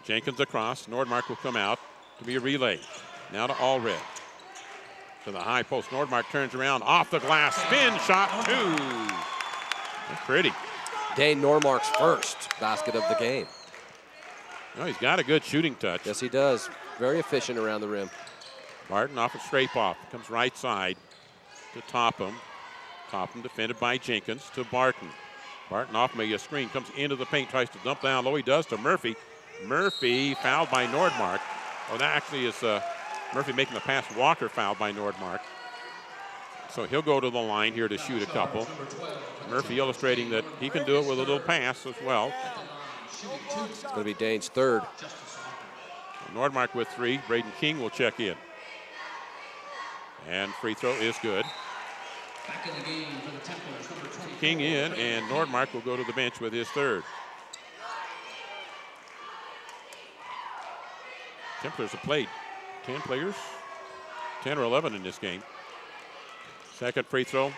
Jenkins across. Nordmark will come out to be a relay. Now to Allred. To the high post. Nordmark turns around. Off the glass. Spin shot 2. That's pretty. Dane Nordmark's first basket of the game. Well, he's got a good shooting touch. Yes, he does. Very efficient around the rim. Barton off a scrape off. Comes right side to Topham. Topham defended by Jenkins to Barton. Barton off a screen. Comes into the paint. Tries to dump down low. He does to Murphy. Murphy fouled by Nordmark. Oh, that actually is Murphy making the pass. Walker fouled by Nordmark. So he'll go to the line here to shoot a couple. Murphy illustrating that he can do it with a little pass as well. It's going to be Dane's third. Nordmark with 3. Braden King will check in. And free throw is good. Back in the game for the Templars, number 24. King in, and Nordmark will go to the bench with his third. Templars have played 10 players, 10 or 11 in this game. Second free throw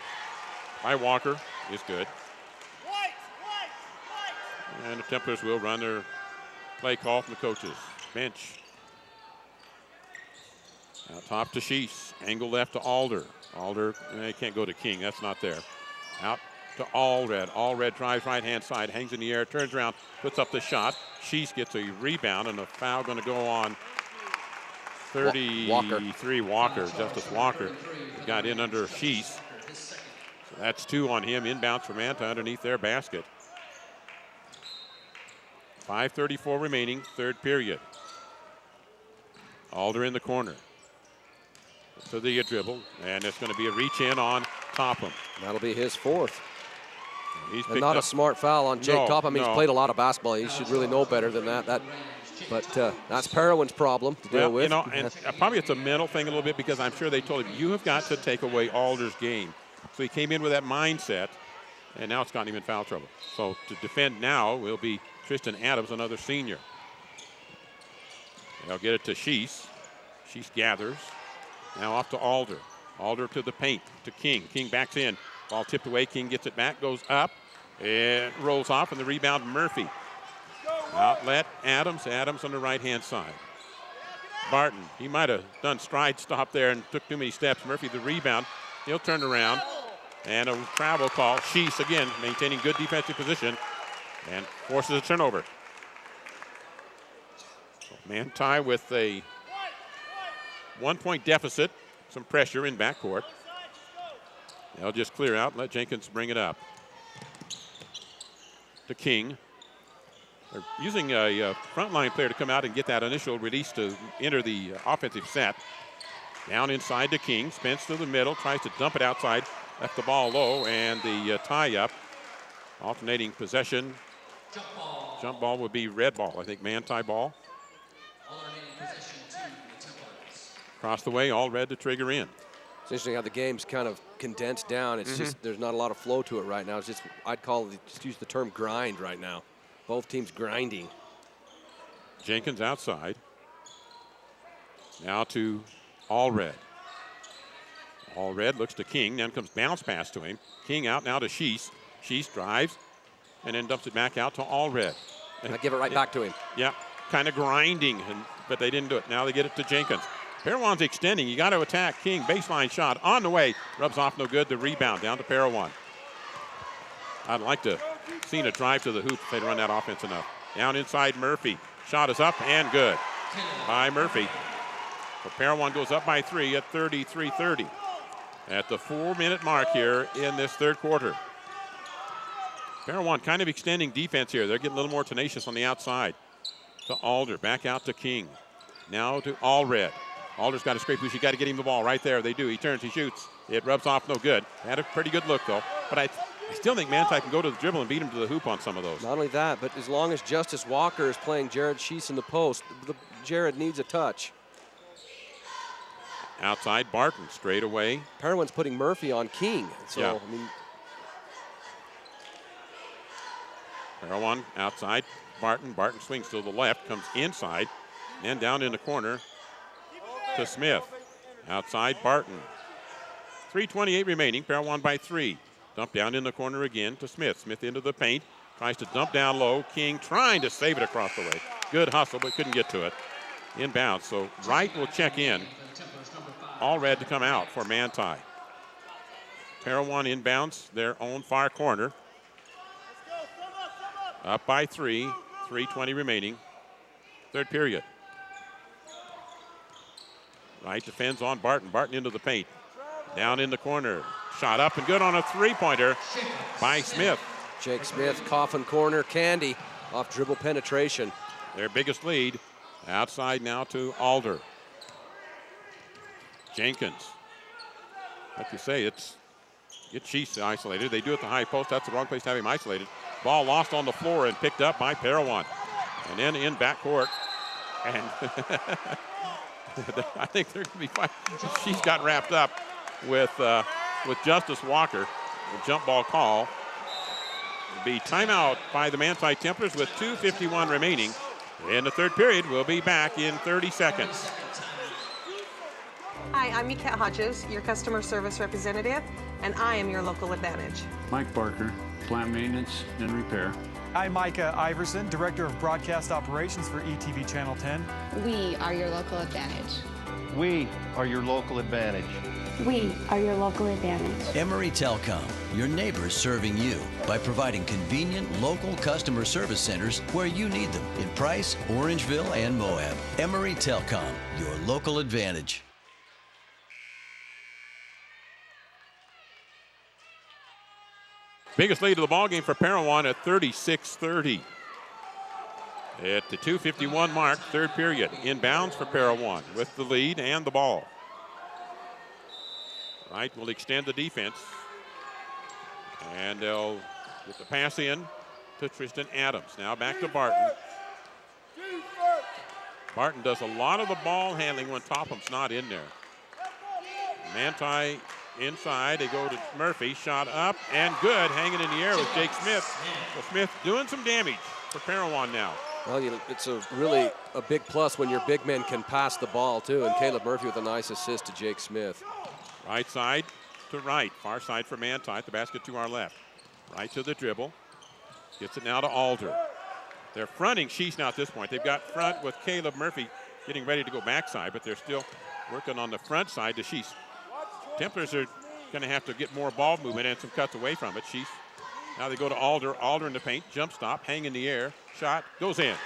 by Walker is good. And the Templars will run their play call from the coaches. Bench. Out top to Shees. Angle left to Alder. Alder, can't go to King. That's not there. Out to Allred. Allred drives right-hand side, hangs in the air, turns around, puts up the shot. Shees gets a rebound, and a foul going to go on 33 Walker. Justice Walker got in under Shees. So that's 2 on him. Inbounds for Manta underneath their basket. 5:34 remaining, third period. Alder in the corner. To the dribble, and it's going to be a reach in on Topham. That'll be his fourth. He's And not a smart foul on Jake Topham. He's no. played a lot of basketball. He should really know better than that. But that's Parowan's problem to deal with. You know, and probably it's a mental thing a little bit because I'm sure they told him, you have got to take away Alder's game. So he came in with that mindset, and now it's gotten him in foul trouble. So to defend now will be Tristan Adams, another senior. They'll get it to Shees. Shees gathers. Now off to Alder. Alder to the paint, to King. King backs in. Ball tipped away. King gets it back, goes up, and rolls off, and the rebound, Murphy. Outlet, Adams. Adams on the right-hand side. Barton, he might have done stride stop there and took too many steps. Murphy, the rebound. He'll turn around, and a travel call. Shees, again, maintaining good defensive position, and forces a turnover. So Manti with a 1-point deficit, some pressure in backcourt. They'll just clear out and let Jenkins bring it up. To King. They're using a frontline player to come out and get that initial release to enter the offensive set. Down inside to King. Spence to the middle, tries to dump it outside. Left the ball low, and the tie-up. Alternating possession. Jump ball would be red ball. I think Manti ball. Across the way, all red to trigger in. It's interesting how the game's kind of condensed down. It's just there's not a lot of flow to it right now. It's just just use the term grind right now. Both teams grinding. Jenkins outside. Now to Allred. Allred looks to King. Then comes bounce pass to him. King out now to Shees. Shees drives and then dumps it back out to Allred. And I give it right back to him. Yeah, kind of grinding, but they didn't do it. Now they get it to Jenkins. Parowan's extending. You got to attack. King, baseline shot on the way. Rubs off no good. The rebound down to Parowan. I'd like to see a drive to the hoop if they'd run that offense enough. Down inside Murphy. Shot is up and good by Murphy. So Parowan goes up by 3 at 33-30. At the 4-minute mark here in this third quarter. Parowan kind of extending defense here. They're getting a little more tenacious on the outside. To Alder, back out to King. Now to Allred. Alder's got a scrape loose. You got to get him the ball right there. They do. He turns, he shoots. It rubs off no good. Had a pretty good look though. But I still think Manti can go to the dribble and beat him to the hoop on some of those. Not only that, but as long as Justice Walker is playing Jared Sheese in the post, Jared needs a touch. Outside Barton, straight away. Parowan's putting Murphy on King. So, Yeah. I mean, Parowan outside. Barton swings to the left, comes inside, and down in the corner to Smith. Outside Barton. 3:28 remaining. Parowan by 3. Dump down in the corner again to Smith. Smith into the paint. Tries to dump down low. King trying to save it across the way. Good hustle, but couldn't get to it. Inbound. So Wright will check in. All red to come out for Manti. Parowan inbounds their own far corner. Up by 3. 3:20 remaining. Third period. Wright defends on Barton. Barton into the paint. Down in the corner. Shot up and good on a three-pointer by Smith. Jake Smith, coffin corner, Candy off dribble penetration. Their biggest lead. Outside now to Alder. Jenkins. Like you say, it's Sheese isolated. They do it at the high post. That's the wrong place to have him isolated. Ball lost on the floor and picked up by Parowan. And then in backcourt. And I think they're going to be fine. She's got wrapped up with Justice Walker. The jump ball call. It'll be timeout by the Manti Templars with 2:51 remaining. In the third period, we'll be back in 30 seconds. Hi, I'm Mikat Hodges, your customer service representative, and I am your local advantage. Mike Barker, plant maintenance and repair. I'm Micah Iverson, Director of Broadcast Operations for ETV Channel 10. We are your local advantage. We are your local advantage. We are your local advantage. Emery Telecom, your neighbors serving you by providing convenient local customer service centers where you need them in Price, Orangeville, and Moab. Emery Telecom, your local advantage. Biggest lead of the ball game for Parowan at 36-30. At the 2:51 mark, third period. Inbounds for Parowan with the lead and the ball. Wright will extend the defense. And they'll get the pass in to Tristan Adams. Now back to Barton. Barton does a lot of the ball handling when Topham's not in there. Manti inside, they go to Murphy, shot up and good, hanging in the air with Jake Smith. So Smith doing some damage for Parowan now. Well, it's really a big plus when your big men can pass the ball too, and Caleb Murphy with a nice assist to Jake Smith. Right side to Wright, far side for Manti, the basket to our left. Right to the dribble, gets it now to Alder. They're fronting Sheese now at this point. They've got front with Caleb Murphy getting ready to go backside, but they're still working on the front side to Sheese. Templars are going to have to get more ball movement and some cuts away from it. Sheese. Now they go to Alder. Alder in the paint. Jump stop. Hang in the air. Shot. Goes in.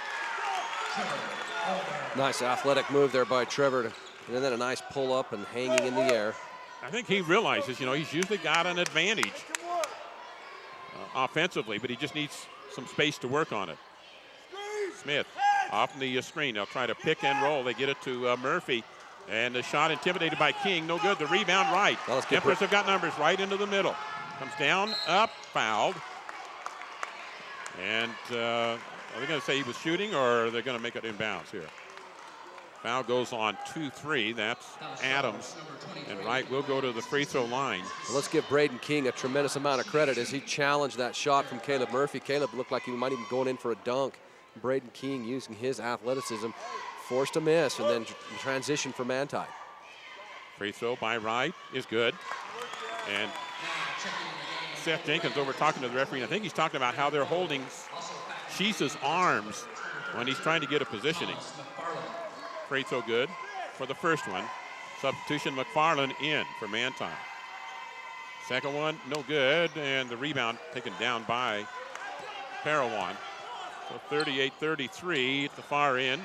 Nice athletic move there by Trevor. And then a nice pull up and hanging in the air. I think he realizes, he's usually got an advantage offensively, but he just needs some space to work on it. Smith off the screen. They'll try to pick and roll. They get it to Murphy. And the shot intimidated by King. No good. The rebound Wright. Templars have got numbers right into the middle. Comes down, up, fouled. And are they going to say he was shooting, or are they going to make it inbounds here? Foul goes on 2-3. That's Adams. And Wright will go to the free throw line. Well, let's give Braden King a tremendous amount of credit as he challenged that shot from Caleb Murphy. Caleb looked like he might even going in for a dunk. Braden King using his athleticism, forced a miss, and then transition for Manti. Free throw by Wright is good. And Seth Jenkins over talking to the referee. I think he's talking about how they're holding Sheese's arms when he's trying to get a positioning. Free throw good for the first one. Substitution McFarland in for Manti. Second one, no good, and the rebound taken down by Parowan. So 38-33 at the far end.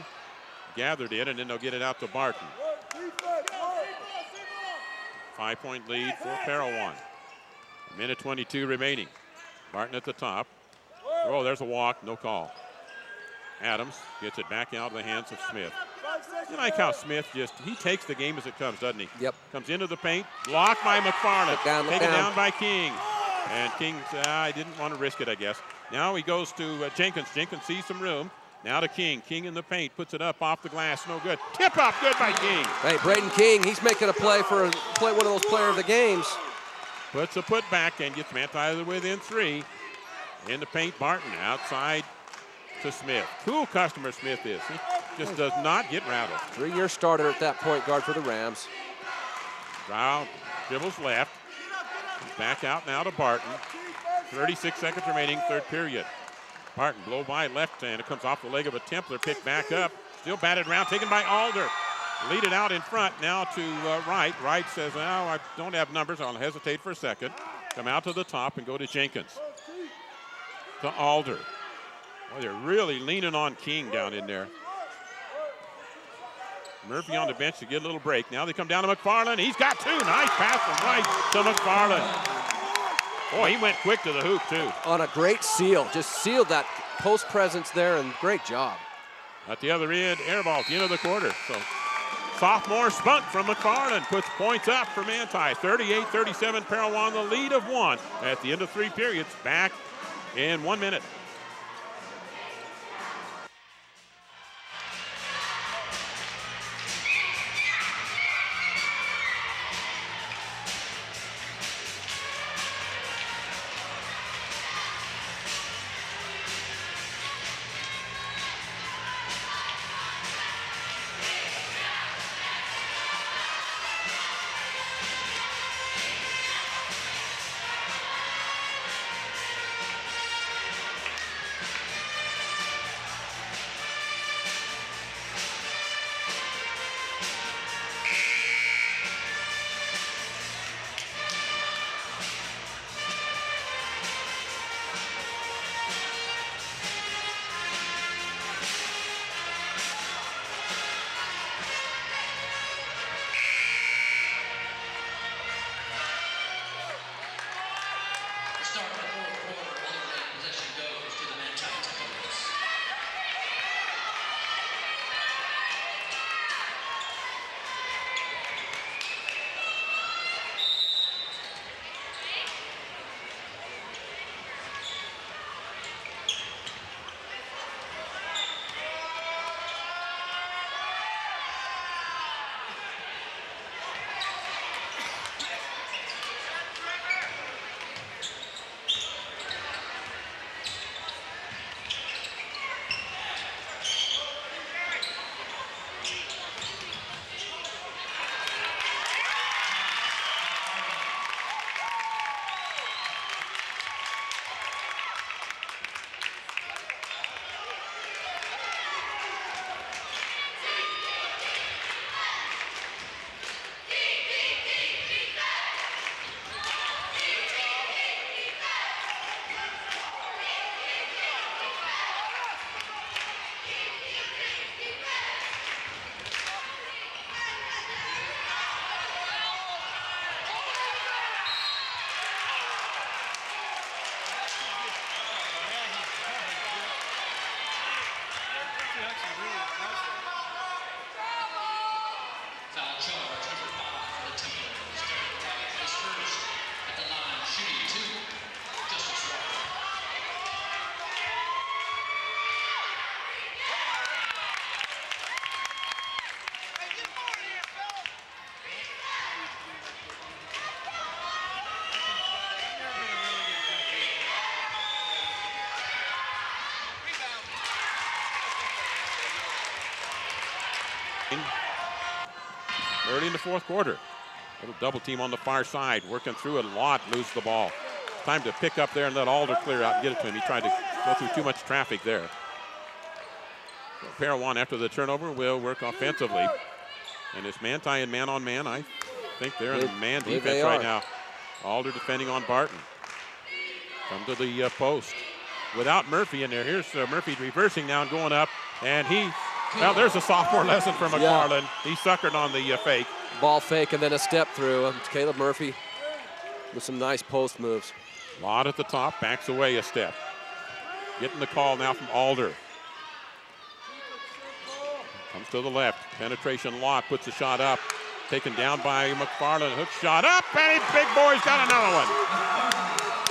Gathered in, and then they'll get it out to Barton. 5-point lead for Parowan. Minute 22 remaining. Barton at the top. Oh, there's a walk, no call. Adams gets it back out of the hands of Smith. You like how Smith he takes the game as it comes, doesn't he? Yep. Comes into the paint, blocked by McFarland. Taken down by King. And King, I didn't want to risk it, I guess. Now he goes to Jenkins. Jenkins sees some room. Now to King. King in the paint, puts it up off the glass, no good. Tip up, good by King. Hey, Braden King, he's making a play for one of those player of the games. Puts a putback and gets Manti within 3. In the paint, Barton outside to Smith. Cool customer Smith is. He just does not get rattled. 3-year starter at that point guard for the Rams. Brown dribbles left. Back out now to Barton. 36 seconds remaining, third period. Barton blow by left hand. It comes off the leg of a Templar, picked back up. Still batted around, taken by Alder. Lead it out in front now to Wright. Wright says, well, I don't have numbers. I'll hesitate for a second. Come out to the top and go to Jenkins. To Alder. Well, they're really leaning on King down in there. Murphy on the bench to get a little break. Now they come down to McFarland. He's got 2. Nice pass from Wright to McFarland. Boy, he went quick to the hoop, too. On a great seal. Just sealed that post presence there, and great job. At the other end, air ball at the end of the quarter. So sophomore spunk from McFarland puts points up for Manti. 38-37, Parowan, the lead of 1 at the end of 3 periods. Back in 1 minute. Early in the fourth quarter. Little double team on the far side, working through it a lot, lose the ball. Time to pick up there and let Alder clear out and get it to him. He tried to go through too much traffic there. Parowan, after the turnover, will work offensively. And it's Manti and man-on-man. I think they're in man defense right now. Alder defending on Barton. Come to the post. Without Murphy in there. Here's Murphy reversing now and going up. And well, there's a sophomore lesson from McFarland. He suckered on the fake. Ball fake and then a step through. Caleb Murphy with some nice post moves. Lott at the top, backs away a step. Getting the call now from Alder. Comes to the left. Penetration Lott puts the shot up. Taken down by McFarland. Hook shot up, and Big Boy's got another one.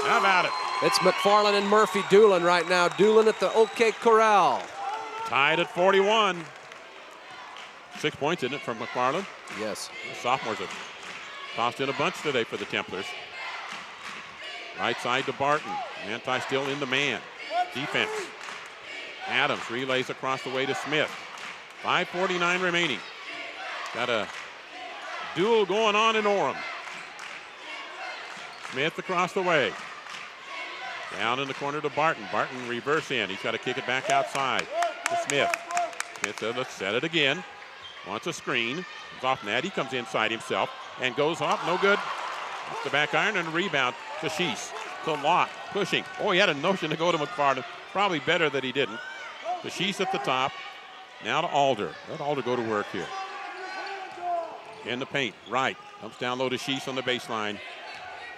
How about it? It's McFarland and Murphy dueling right now. Dueling at the OK Corral. Tied at 41. 6 points, isn't it, from McFarland? Yes. The sophomores have tossed in a bunch today for the Templars. Right side to Barton. Manti still in the man. Defense. Adams relays across the way to Smith. 5:49 remaining. Got a duel going on in Orem. Smith across the way. Down in the corner to Barton. Barton reverse in. He's got to kick it back outside to Smith. Smith said, let's set it again. Wants a screen. Comes off net. He comes inside himself and goes off. No good. Off the back iron and a rebound to Sheese. To Lott. Pushing. Oh, he had a notion to go to McFarland. Probably better that he didn't. To Sheese at the top. Now to Alder. Let Alder go to work here. In the paint. Right. Comes down low to Sheese on the baseline.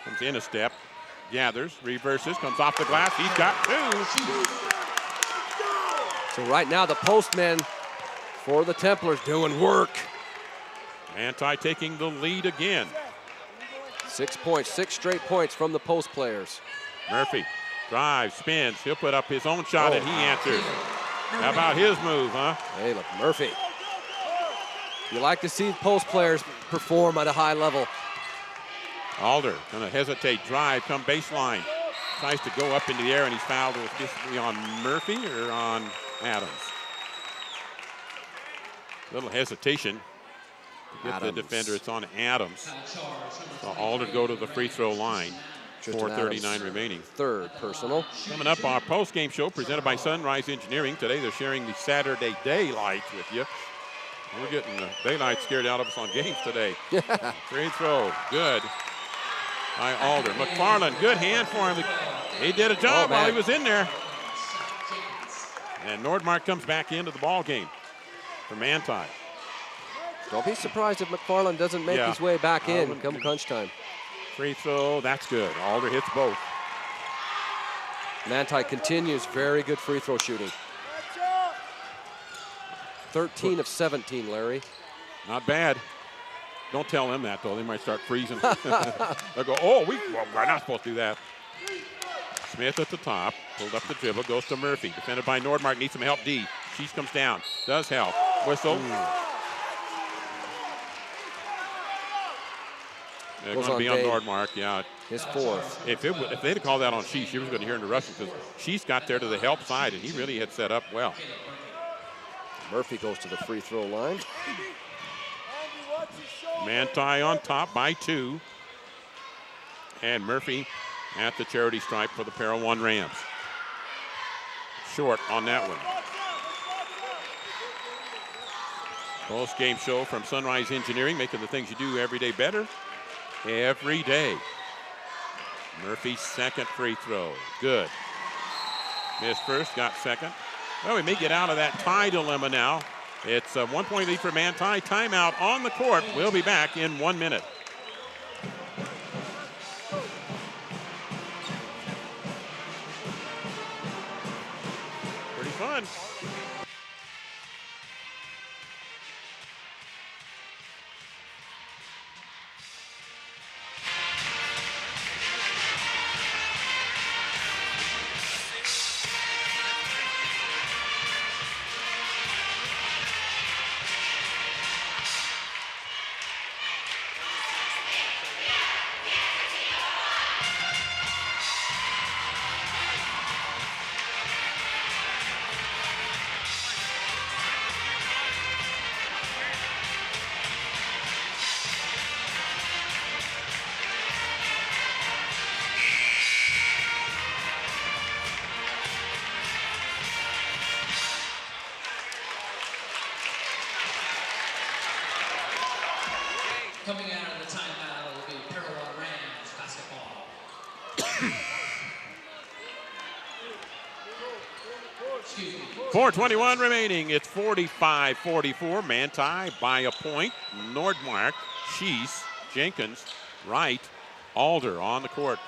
Comes in a step. Gathers. Reverses. Comes off the glass. He's got two. So right now the postman for the Templars doing work. Manti taking the lead again. 6 points. 6 straight points from the post players. Murphy drives, spins. He'll put up his own shot and he answers. How about his move, huh? Hey, look, Murphy. You like to see post players perform at a high level. Alder gonna hesitate, drive, come baseline. Tries to go up into the air and he's fouled. Will this be on Murphy or on Adams? Little hesitation to get the defender. It's on Adams. So Alder go to the free throw line. 4:39 remaining. Third personal. Coming up, our post-game show presented by Sunrise Engineering. Today they're sharing the Saturday daylight with you. We're getting the daylight scared out of us on games today. Free throw, good by Alder. McFarland, good hand for him. He did a job while he was in there. And Nordmark comes back into the ball game for Manti. Don't be surprised if McFarland doesn't make his way back in come crunch time. Free throw, that's good. Alder hits both. Manti continues very good free throw shooting. 13 of 17, Larry. Not bad. Don't tell them that, though. They might start freezing. They'll go, we're not supposed to do that. Smith at the top, pulled up the dribble, goes to Murphy. Defended by Nordmark, needs some help, D. Sheese comes down, does help. Whistle. They're going to be on Nordmark, yeah. His fourth. If they'd have called that on Sheese, you was going to hear interruption because Sheese got there to the help side, and he really had set up well. Murphy goes to the free throw line. Manti on top by 2. And Murphy at the charity stripe for the Parowan Rams. Short on that one. Post-game show from Sunrise Engineering, making the things you do every day better. Every day. Murphy's second free throw. Good. Missed first, got second. Well, we may get out of that tie dilemma now. It's a 1-point lead for Manti. Timeout on the court. We'll be back in 1 minute. Pretty fun. Coming out of the timeout will be Parowan Rams basketball. 4:21 remaining. It's 45-44. Manti by a point. Nordmark, Shees, Jenkins, Wright, Alder on the court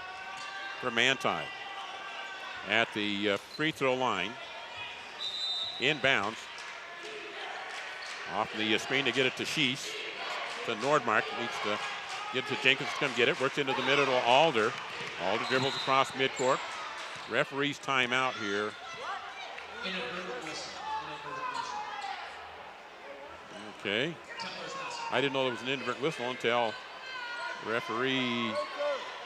for Manti. At the free throw line. Inbounds. Off the screen to get it to Shees. To Nordmark. Needs to get it to Jenkins to come get it. Works into the middle to Alder. Alder dribbles across midcourt. Referee's timeout here. Okay. I didn't know there was an inadvertent whistle until the referee,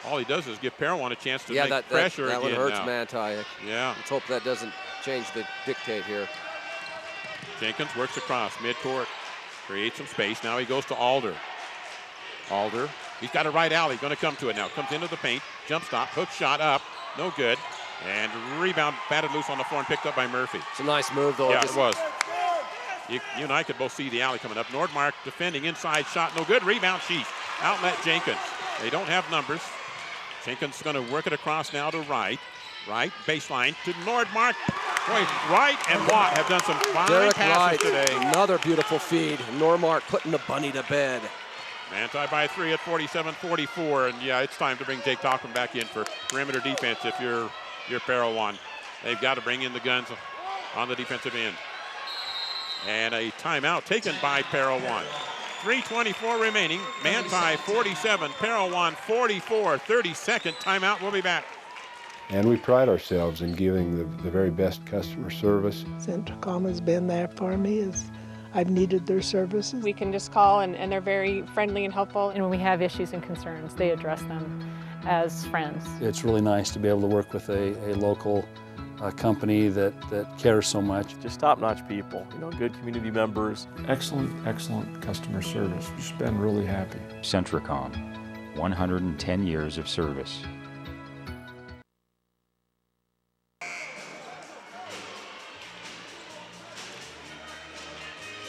all he does is give Parowan a chance to make pressure that again. That one hurts now. Manti. Yeah. Let's hope that doesn't change the dictate here. Jenkins works across midcourt, creates some space. Now he goes to Alder. Alder, he's got a right alley, going to come to it now. Comes into the paint, jump stop, hook shot up, no good. And rebound batted loose on the floor and picked up by Murphy. It's a nice move, though. Yeah, it was. You and I could both see the alley coming up. Nordmark defending inside shot, no good. Rebound, Shees. Outlet Jenkins. They don't have numbers. Jenkins going to work it across now to Wright. Wright, baseline to Nordmark. Boy, Wright and Watt have done some fine passes today. Another beautiful feed. Nordmark putting the bunny to bed. Manti by 3 at 47-44. And yeah, it's time to bring Jake Topham back in for perimeter defense if you're Parowan. They've got to bring in the guns on the defensive end. And a timeout taken by Parowan. 3:24 remaining. Manti 47, Parowan 44. 32nd timeout. We'll be back. And we pride ourselves in giving the very best customer service. Centricom has been there for me as I've needed their services. We can just call and they're very friendly and helpful. And when we have issues and concerns, they address them as friends. It's really nice to be able to work with a local company that cares so much. Just top-notch people, good community members. Excellent customer service. We've just been really happy. Centricom, 110 years of service.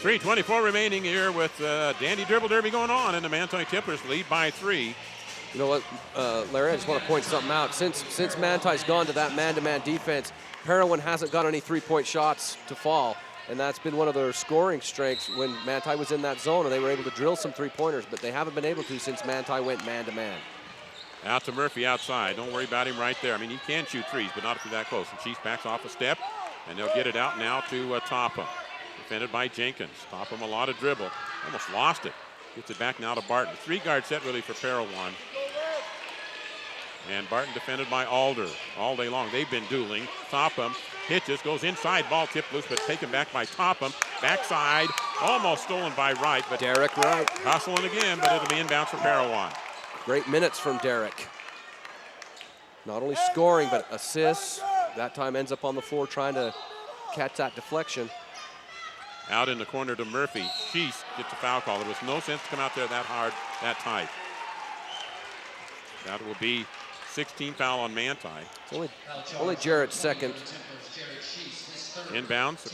.324 remaining here with Dandy Dribble Derby going on, and the Manti Tipplers lead by 3. You know what, Larry, I just want to point something out. Since Manti's gone to that man-to-man defense, Parowan hasn't got any three-point shots to fall, and that's been one of their scoring strengths when Manti was in that zone, and they were able to drill some three-pointers, but they haven't been able to since Manti went man-to-man. Out to Murphy outside. Don't worry about him right there. I mean, he can shoot threes, but not if you're that close. And Chiefs backs off a step, and they'll get it out now to Topham. Defended by Jenkins. Topham a lot of dribble. Almost lost it. Gets it back now to Barton. 3-guard set really for Parowan. And Barton defended by Alder all day long. They've been dueling. Topham hitches, goes inside, ball tipped loose, but taken back by Topham. Backside, almost stolen by Wright, but Derek Wright hustling again, but it'll be inbounds for Parowan. Great minutes from Derek. Not only scoring, but assists. That time ends up on the floor trying to catch that deflection. Out in the corner to Murphy. Shees gets a foul call. There was no sense to come out there that hard, that tight. That will be 16 foul on Manti. It's only Jarrett's second. Inbounds.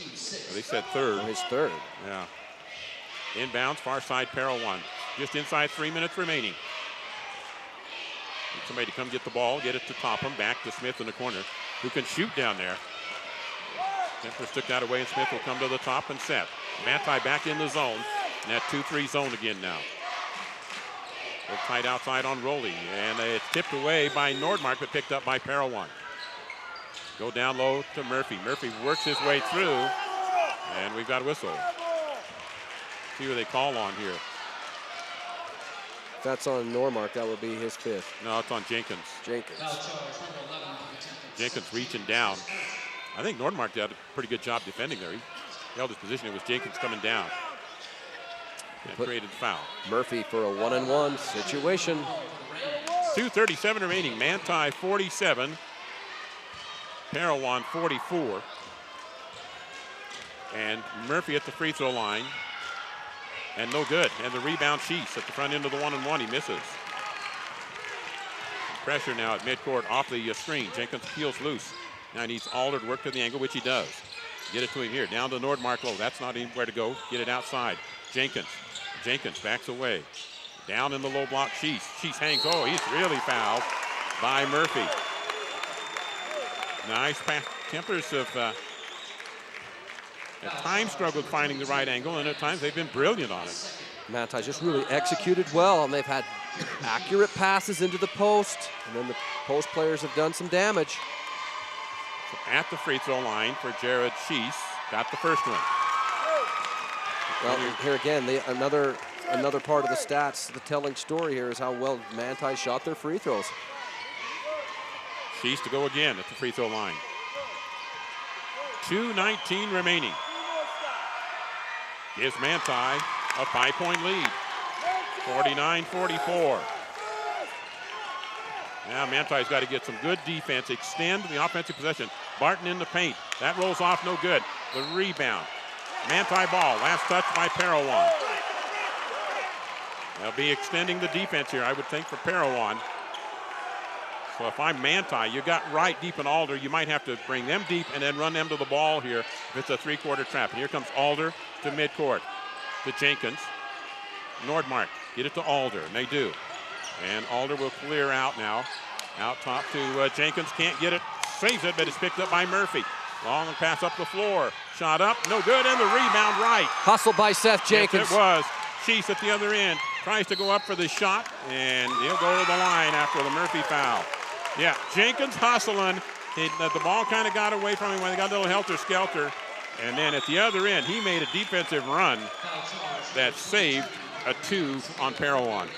They said third. His third. Yeah. Inbounds, far side Parowan. Just inside 3 minutes remaining. Need somebody to come get the ball, get it to Topham, back to Smith in the corner, who can shoot down there. Templars took that away, and Smith will come to the top and set. Manti back in the zone. And that 2-3 zone again now. They're tight outside on Rowley, and it's tipped away by Nordmark, but picked up by Parowan. Go down low to Murphy. Murphy works his way through, and we've got a whistle. See who they call on here. If that's on Nordmark, that would be his fifth. No, it's on Jenkins. Jenkins reaching down. I think Nordmark did a pretty good job defending there. He held his position. It was Jenkins coming down. And created foul. Murphy for a 1-on-1 situation. 2:37 remaining. Manti 47. Parowan 44. And Murphy at the free throw line. And no good. And the rebound Shees at the front end of the 1-on-1. He misses. Pressure now at midcourt off the screen. Jenkins peels loose. Now he needs Alder to work to the angle, which he does. Get it to him here. Down to Nordmark low. That's not anywhere to go. Get it outside. Jenkins backs away. Down in the low block, Sheese. Sheese hangs. Oh, he's really fouled by Murphy. Nice pass. Templars have at times struggled finding the right angle, and at times they've been brilliant on it. Manti just really executed well, and they've had accurate passes into the post, and then the post players have done some damage. So at the free throw line for Jared Sheese, got the first one. Well, here again, another part of the stats, the telling story here is how well Manti shot their free throws. Sheese to go again at the free throw line. 2:19 remaining. Gives Manti a 5-point lead. 49-44. Now Manti's got to get some good defense, extend the offensive possession. Barton in the paint. That rolls off no good. The rebound. Manti ball. Last touch by Parowan. They'll be extending the defense here, I would think, for Parowan. So if I'm Manti, you got Wright deep in Alder. You might have to bring them deep and then run them to the ball here if it's a three-quarter trap. And here comes Alder to midcourt to Jenkins. Nordmark, get it to Alder, and they do. And Alder will clear out now. Out top to Jenkins, can't get it, saves it, but it's picked up by Murphy. Long pass up the floor, shot up, no good, and the rebound Wright. Hustle by Seth Jenkins. Yes, it was. Sheese at the other end, tries to go up for the shot, and he'll go to the line after the Murphy foul. Yeah, Jenkins hustling. The ball kind of got away from him when they got a little helter-skelter. And then at the other end, he made a defensive run that saved a 2 on Parowan.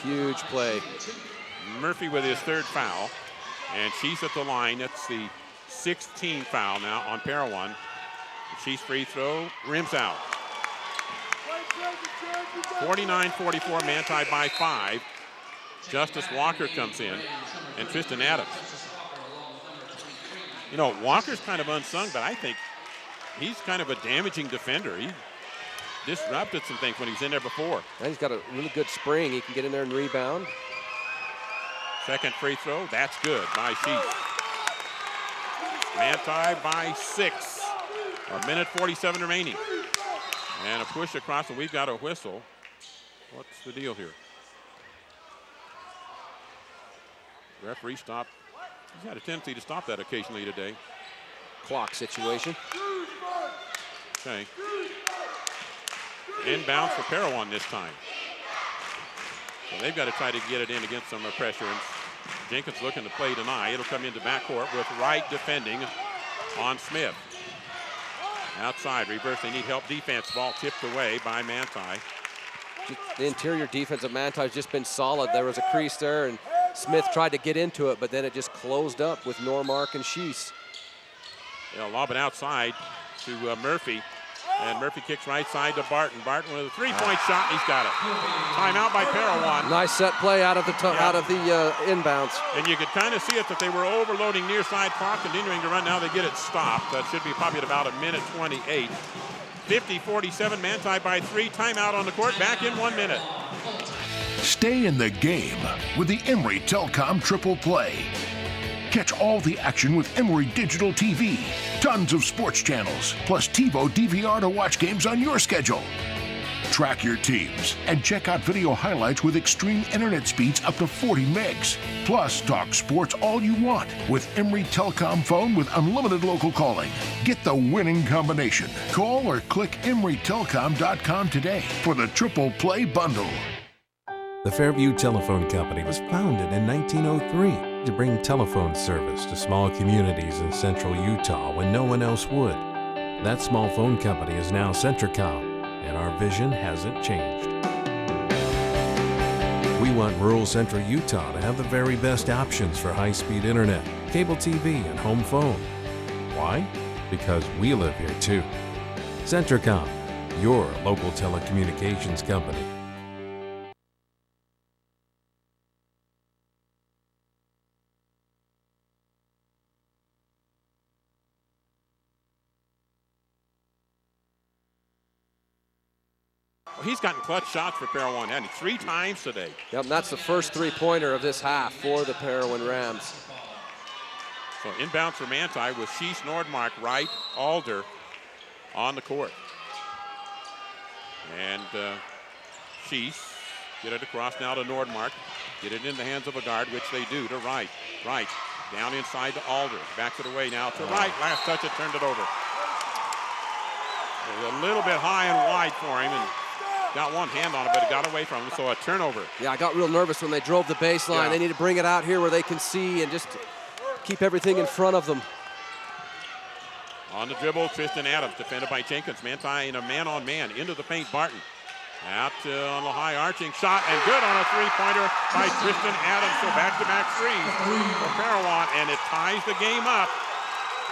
Huge play. Murphy with his third foul. And Sheese at the line. That's the 16th foul now on Parowan. Sheese free throw, rims out. 49-44, Manti by 5. Justice Walker comes in, and Tristan Adams. You know, Walker's kind of unsung, but I think he's kind of a damaging defender. He disrupted some things when he was in there before. And he's got a really good spring. He can get in there and rebound. Second free throw, that's good by Sheese. Manti by 6. A minute 47 remaining. And a push across, and we've got a whistle. What's the deal here? Referee stopped. He's had a tendency to stop that occasionally today. Clock situation. Okay. Inbounds for Parowan this time. So they've got to try to get it in against some pressure. And Jenkins looking to play tonight. It'll come into backcourt with Wright defending on Smith. Outside, reverse, they need help defense. Ball tipped away by Manti. The interior defense of Manti has just been solid. There was a crease there, and Smith tried to get into it, but then it just closed up with Nordmark and Sheese. They'll lob it outside to Murphy. And Murphy kicks right side to Barton. Barton with a three-point shot, he's got it. Timeout by Parowan. Nice set play out of the inbounds. And you could kind of see it that they were overloading near side clock, continuing to run. Now they get it stopped. That should be probably at about a minute 28. 50-47, Manti by 3. Timeout on the court. Back in 1 minute. Stay in the game with the Emory Telecom Triple Play. Catch all the action with Emory Digital TV. Tons of sports channels, plus TiVo DVR to watch games on your schedule. Track your teams and check out video highlights with extreme internet speeds up to 40 megs. Plus, talk sports all you want with Emory Telecom phone with unlimited local calling. Get the winning combination. Call or click EmoryTelecom.com today for the Triple Play Bundle. The Fairview Telephone Company was founded in 1903 to bring telephone service to small communities in central Utah when no one else would. That small phone company is now Centricom, and our vision hasn't changed. We want rural central Utah to have the very best options for high-speed internet, cable TV, and home phone. Why? Because we live here too. Centricom, your local telecommunications company. He's gotten clutch shots for Parowan, hasn't he? 3 times today. Yep, and that's the first three-pointer of this half for the Parowan Rams. So inbounds for Manti with Sheese, Nordmark, Wright, Alder on the court. And Sheese Get it across now to Nordmark. Get it in the hands of a guard, which they do, to Wright. Wright down inside to Alder. Backs it away now to Wright. Last touch, it turned it over. It was a little bit high and wide for him, and got one hand on it, but it got away from him, so a turnover. Yeah, I got real nervous when they drove the baseline. Yeah. They need to bring it out here where they can see and just keep everything in front of them. On the dribble, Tristan Adams, defended by Jenkins. Manti in a man-on-man into the paint. Barton out on the high arching shot, and good on a three-pointer by Tristan Adams. So back-to-back threes for Parowan, and it ties the game up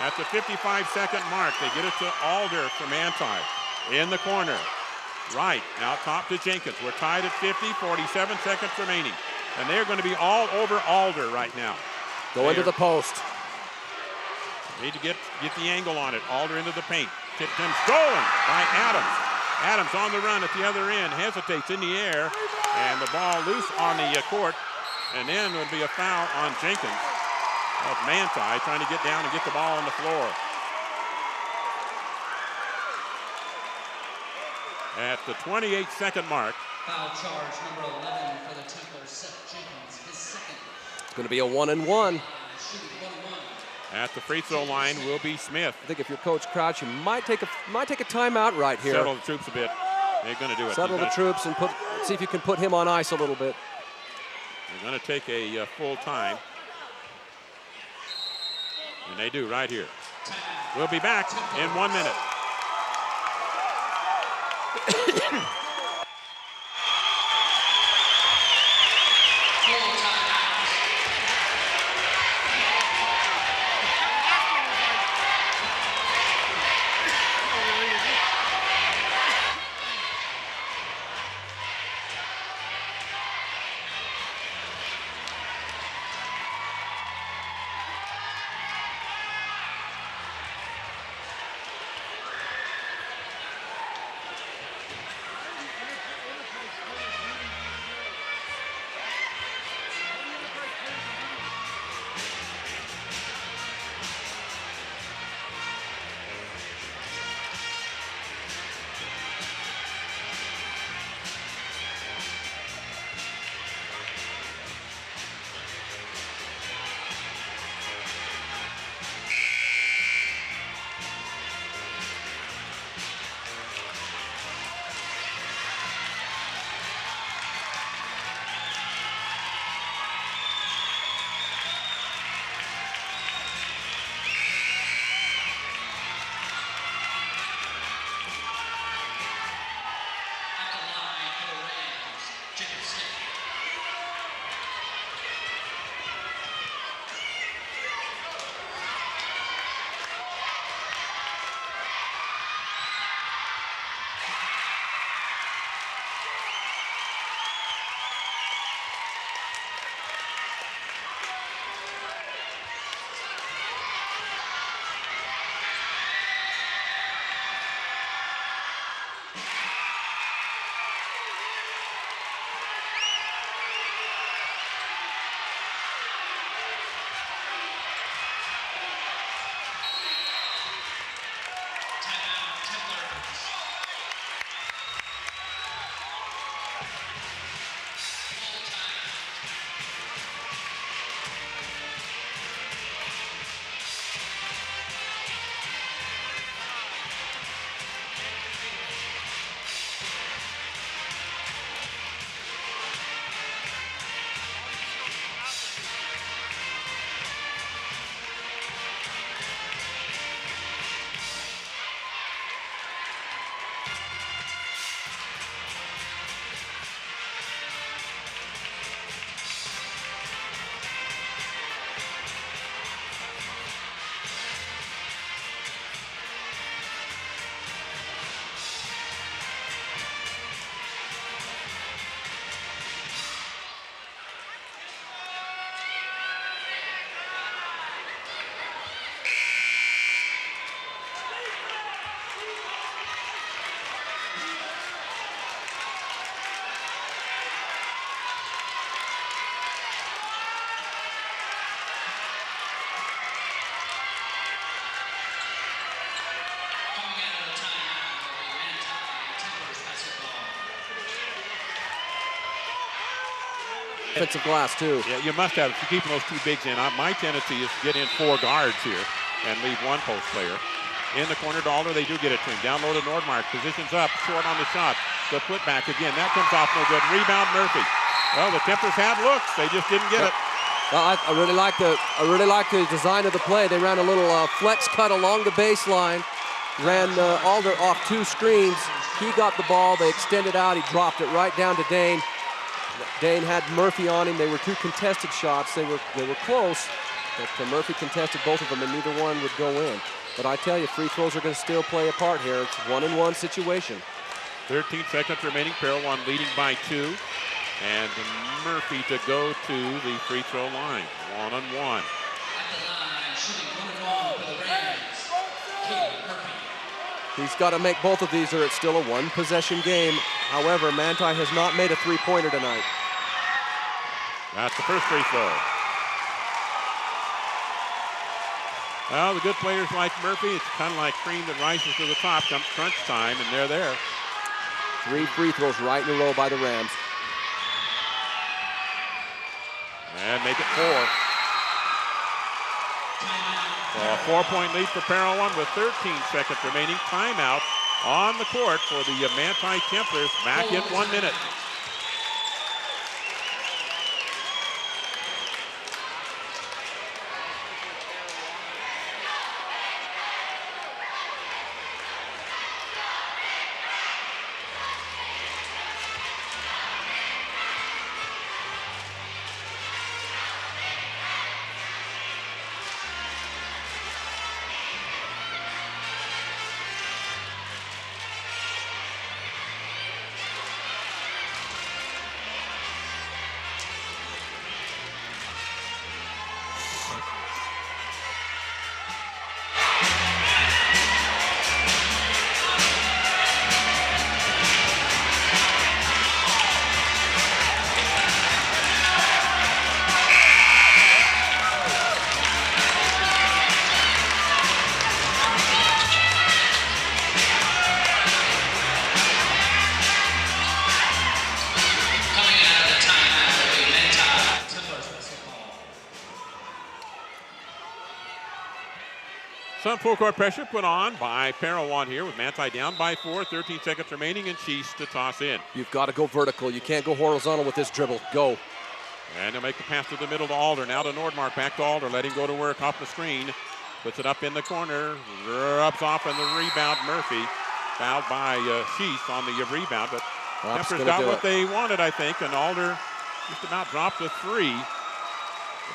at the 55-second mark. They get it to Alder for Manti in the corner. Right, now top to Jenkins. We're tied at 50, 47 seconds remaining. And they're going to be all over Alder right now. Go into the post. Need to get the angle on it. Alder into the paint. Tipped in, stolen by Adams. Adams on the run at the other end, hesitates in the air, and the ball loose on the court. And then would be a foul on Jenkins of Manti, trying to get down and get the ball on the floor. At the 28-second mark. Foul charge number 11 for the Templars, Seth Jenkins, his second. It's going to be a 1-and-1. At the free throw line will be Smith. I think if you're Coach Crouch, you might take a timeout right here. Settle the troops a bit. They're going to do it. Settle the troops and see if you can put him on ice a little bit. They're going to take a full time. And they do right here. We'll be back in 1 minute. Offensive glass, too. Yeah, you must have. If you're keeping those two bigs in. My tendency is to get in 4 guards here and leave 1 post player. In the corner to Alder, they do get it to him. Down low to Nordmark, positions up, short on the shot. The putback again, that comes off no good. Rebound Murphy. Well, the Templars had looks, they just didn't get it. Well, I really like the design of the play. They ran a little flex cut along the baseline, ran Alder off 2 screens. He got the ball, they extended out, he dropped it right down to Dane. Dane had Murphy on him. They were 2 contested shots. They were close, but Murphy contested both of them, and neither one would go in. But I tell you, free throws are going to still play a part here. It's 1-on-1 situation. 13 seconds remaining. Parowan leading by 2. And Murphy to go to the free throw line. 1-on-1. He's got to make both of these or it's still a 1-possession game. However, Manti has not made a 3-pointer tonight. That's the first free throw. Well, the good players like Murphy, it's kind of like cream that rises to the top. Comes crunch time, and they're there. 3 free throws right in a row by the Rams. And make it 4. So a 4-point lead for Parowan with 13 seconds remaining. Timeout on the court for the Manti Templars. Back in 1 minute. Some full court pressure put on by Parowan here with Manti down by 4, 13 seconds remaining, and Cheese to toss in. You've got to go vertical. You can't go horizontal with this dribble. Go. And they'll make the pass to the middle to Alder. Now to Nordmark, back to Alder. Let him go to work off the screen. Puts it up in the corner. Rubs off on the rebound. Murphy fouled by Sheath on the rebound. But Templars got what they wanted, I think. And Alder just about dropped a 3. It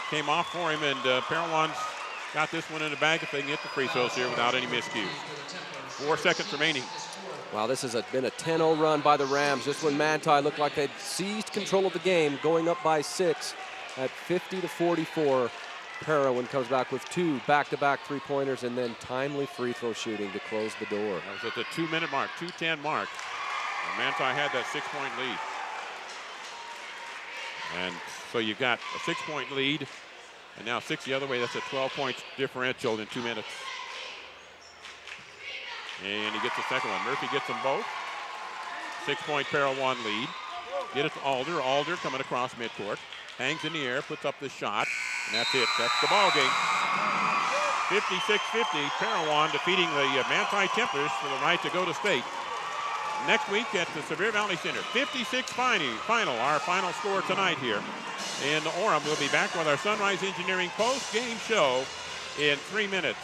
came off for him, and Parowan's got this one in the bag if they can get the free throws here without any miscues. 4 seconds remaining. Wow, this has been a 10-0 run by the Rams. Just when Manti looked like they'd seized control of the game, going up by 6 at 50-44. Parowan comes back with 2 back-to-back 3-pointers and then timely free throw shooting to close the door. That was at the 2-minute mark, 2:10 mark. And Manti had that 6-point lead. And so you've got a 6-point lead, and now 6 the other way. That's a 12-point differential in 2 minutes. And he gets the second one. Murphy gets them both. 6-point Parowan lead. Get it to Alder. Alder coming across midcourt. Hangs in the air, puts up the shot, and that's it. That's the ball game. 56-50. Parowan defeating the Manti Templars for the right to go to state. Next week at the Sevier Valley Center. 56 final. Our final score tonight here in Orem. We'll be back with our Sunrise Engineering post-game show in 3 minutes.